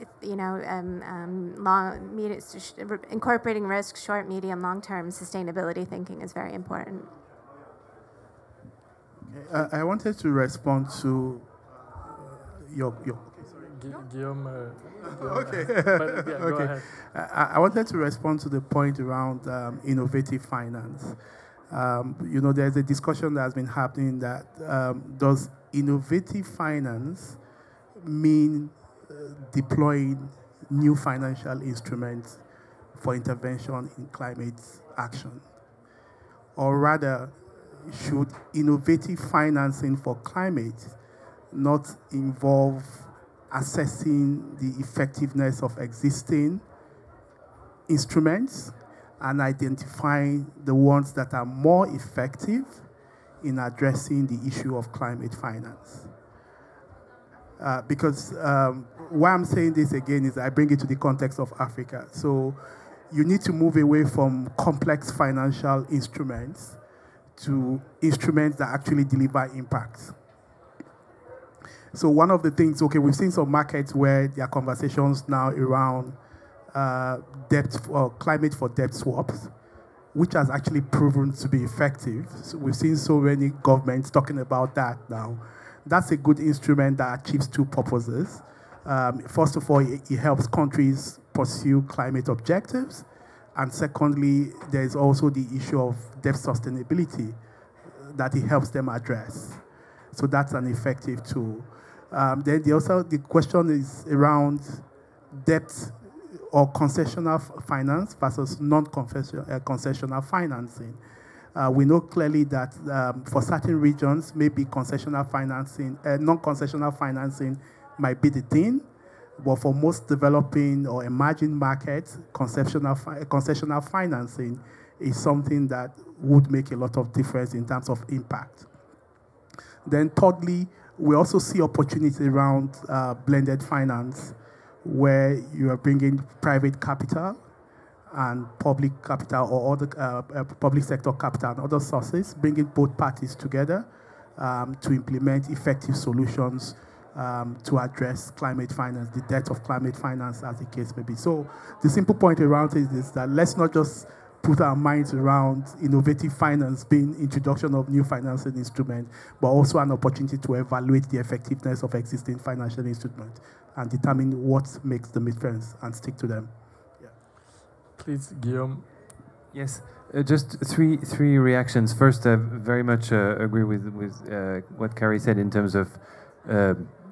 incorporating risk, short, medium, long-term sustainability thinking is very important. I wanted to respond to your Guillaume. Okay. But, yeah, go ahead. I wanted to respond to the point around innovative finance. There's a discussion that has been happening that does innovative finance mean deploying new financial instruments for intervention in climate action? Or rather, should innovative financing for climate not involve assessing the effectiveness of existing instruments and identifying the ones that are more effective in addressing the issue of climate finance? Because why I'm saying this again is I bring it to the context of Africa. So you need to move away from complex financial instruments to instruments that actually deliver impact. So one of the things, okay, we've seen some markets where there are conversations now around debt or climate for debt swaps, which has actually proven to be effective. So we've seen so many governments talking about that now. That's a good instrument that achieves two purposes. First of all, it helps countries pursue climate objectives. And secondly, there is also the issue of debt sustainability that it helps them address. So that's an effective tool. Then the question is around debt or concessional finance versus non-concessional financing. We know clearly that for certain regions, maybe concessional financing, non-concessional financing might be the thing, but for most developing or emerging markets, concessional financing is something that would make a lot of difference in terms of impact. Then thirdly, we also see opportunities around blended finance, where you are bringing private capital and public capital or other public sector capital and other sources, bringing both parties together to implement effective solutions to address climate finance, the debt of climate finance, as the case may be. So the simple point around it is that let's not just put our minds around innovative finance being introduction of new financial instruments, but also an opportunity to evaluate the effectiveness of existing financial instruments and determine what makes the difference and stick to them. Yeah. Please, Guillaume. Yes, just three reactions. First, I very much agree with what Carrie said in terms of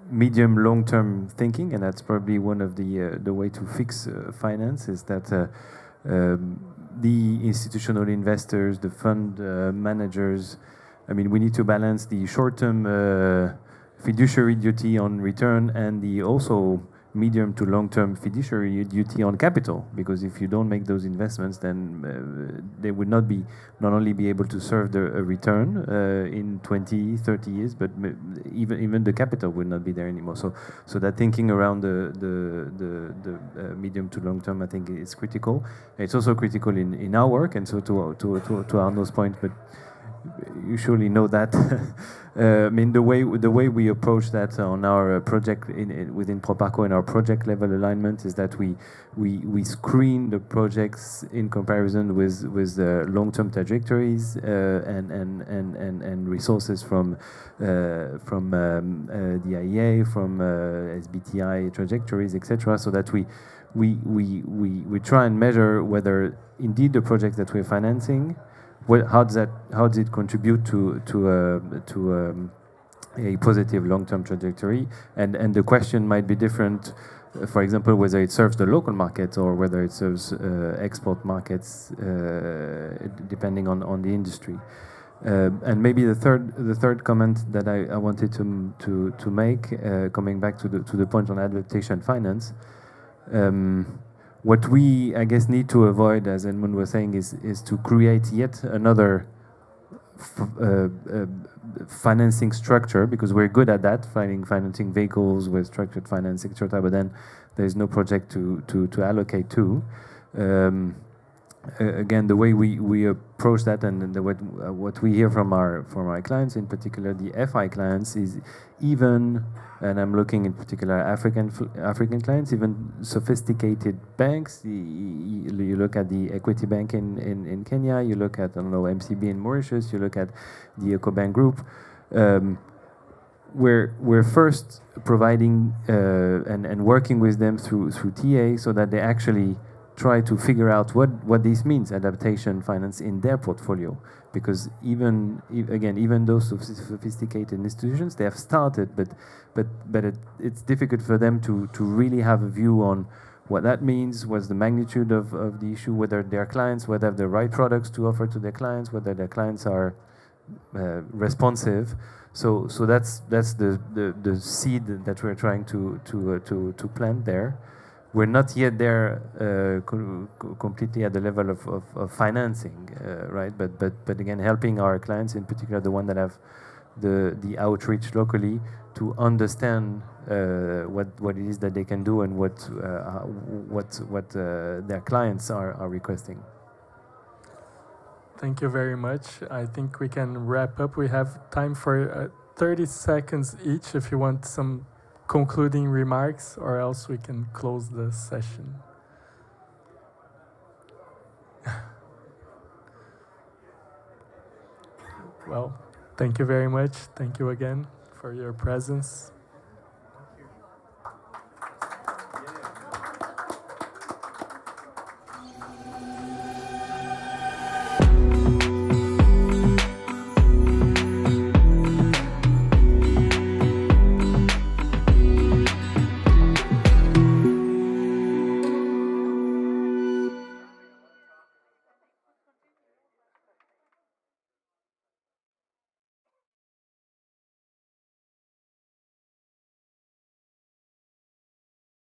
medium long-term thinking, and that's probably one of the way to fix finance is that the institutional investors, the fund managers, I mean, we need to balance the short-term fiduciary duty on return and the also medium to long-term fiduciary duty on capital, because if you don't make those investments, then they would not only be able to serve a return in 20, 30 years, but even the capital will not be there anymore. So that thinking around the medium to long-term, I think, is critical. It's also critical in our work, and so to Arnaud's point, but you surely know that. I mean, the way we approach that on our project within Proparco in our project level alignment is that we screen the projects in comparison with long-term trajectories and resources from the IEA, from SBTI trajectories, etc., so that we try and measure whether indeed the projects that we're financing, how does it contribute to a positive long-term trajectory? And the question might be different, for example, whether it serves the local market or whether it serves export markets, depending on the industry. And maybe the third comment that I wanted to make, coming back to the point on adaptation finance. What we, I guess, need to avoid, as Edmund was saying, is to create yet another financing structure, because we're good at that, financing vehicles with structured finance, etc. But then there's no project to allocate to. Again, the way we approach that, and what we hear from our clients, in particular the FI clients, is even, and I'm looking in particular African clients, even sophisticated banks. You look at the Equity Bank in Kenya, you look at, I don't know, MCB in Mauritius, you look at the EcoBank Group. We're first providing and working with them through TA, so that they actually try to figure out what this means, adaptation finance, in their portfolio. Because even those sophisticated institutions, they have started, but it's difficult for them to really have a view on what that means, what's the magnitude of the issue, whether their clients, whether they have the right products to offer to their clients, whether their clients are responsive. So that's the seed that we're trying to plant there. We're not yet there completely at the level of financing, right? But again, helping our clients, in particular the one that have the outreach locally, to understand what it is that they can do and what their clients are requesting. Thank you very much. I think we can wrap up. We have time for 30 seconds each if you want some concluding remarks, or else we can close the session. Well, thank you very much. Thank you again for your presence.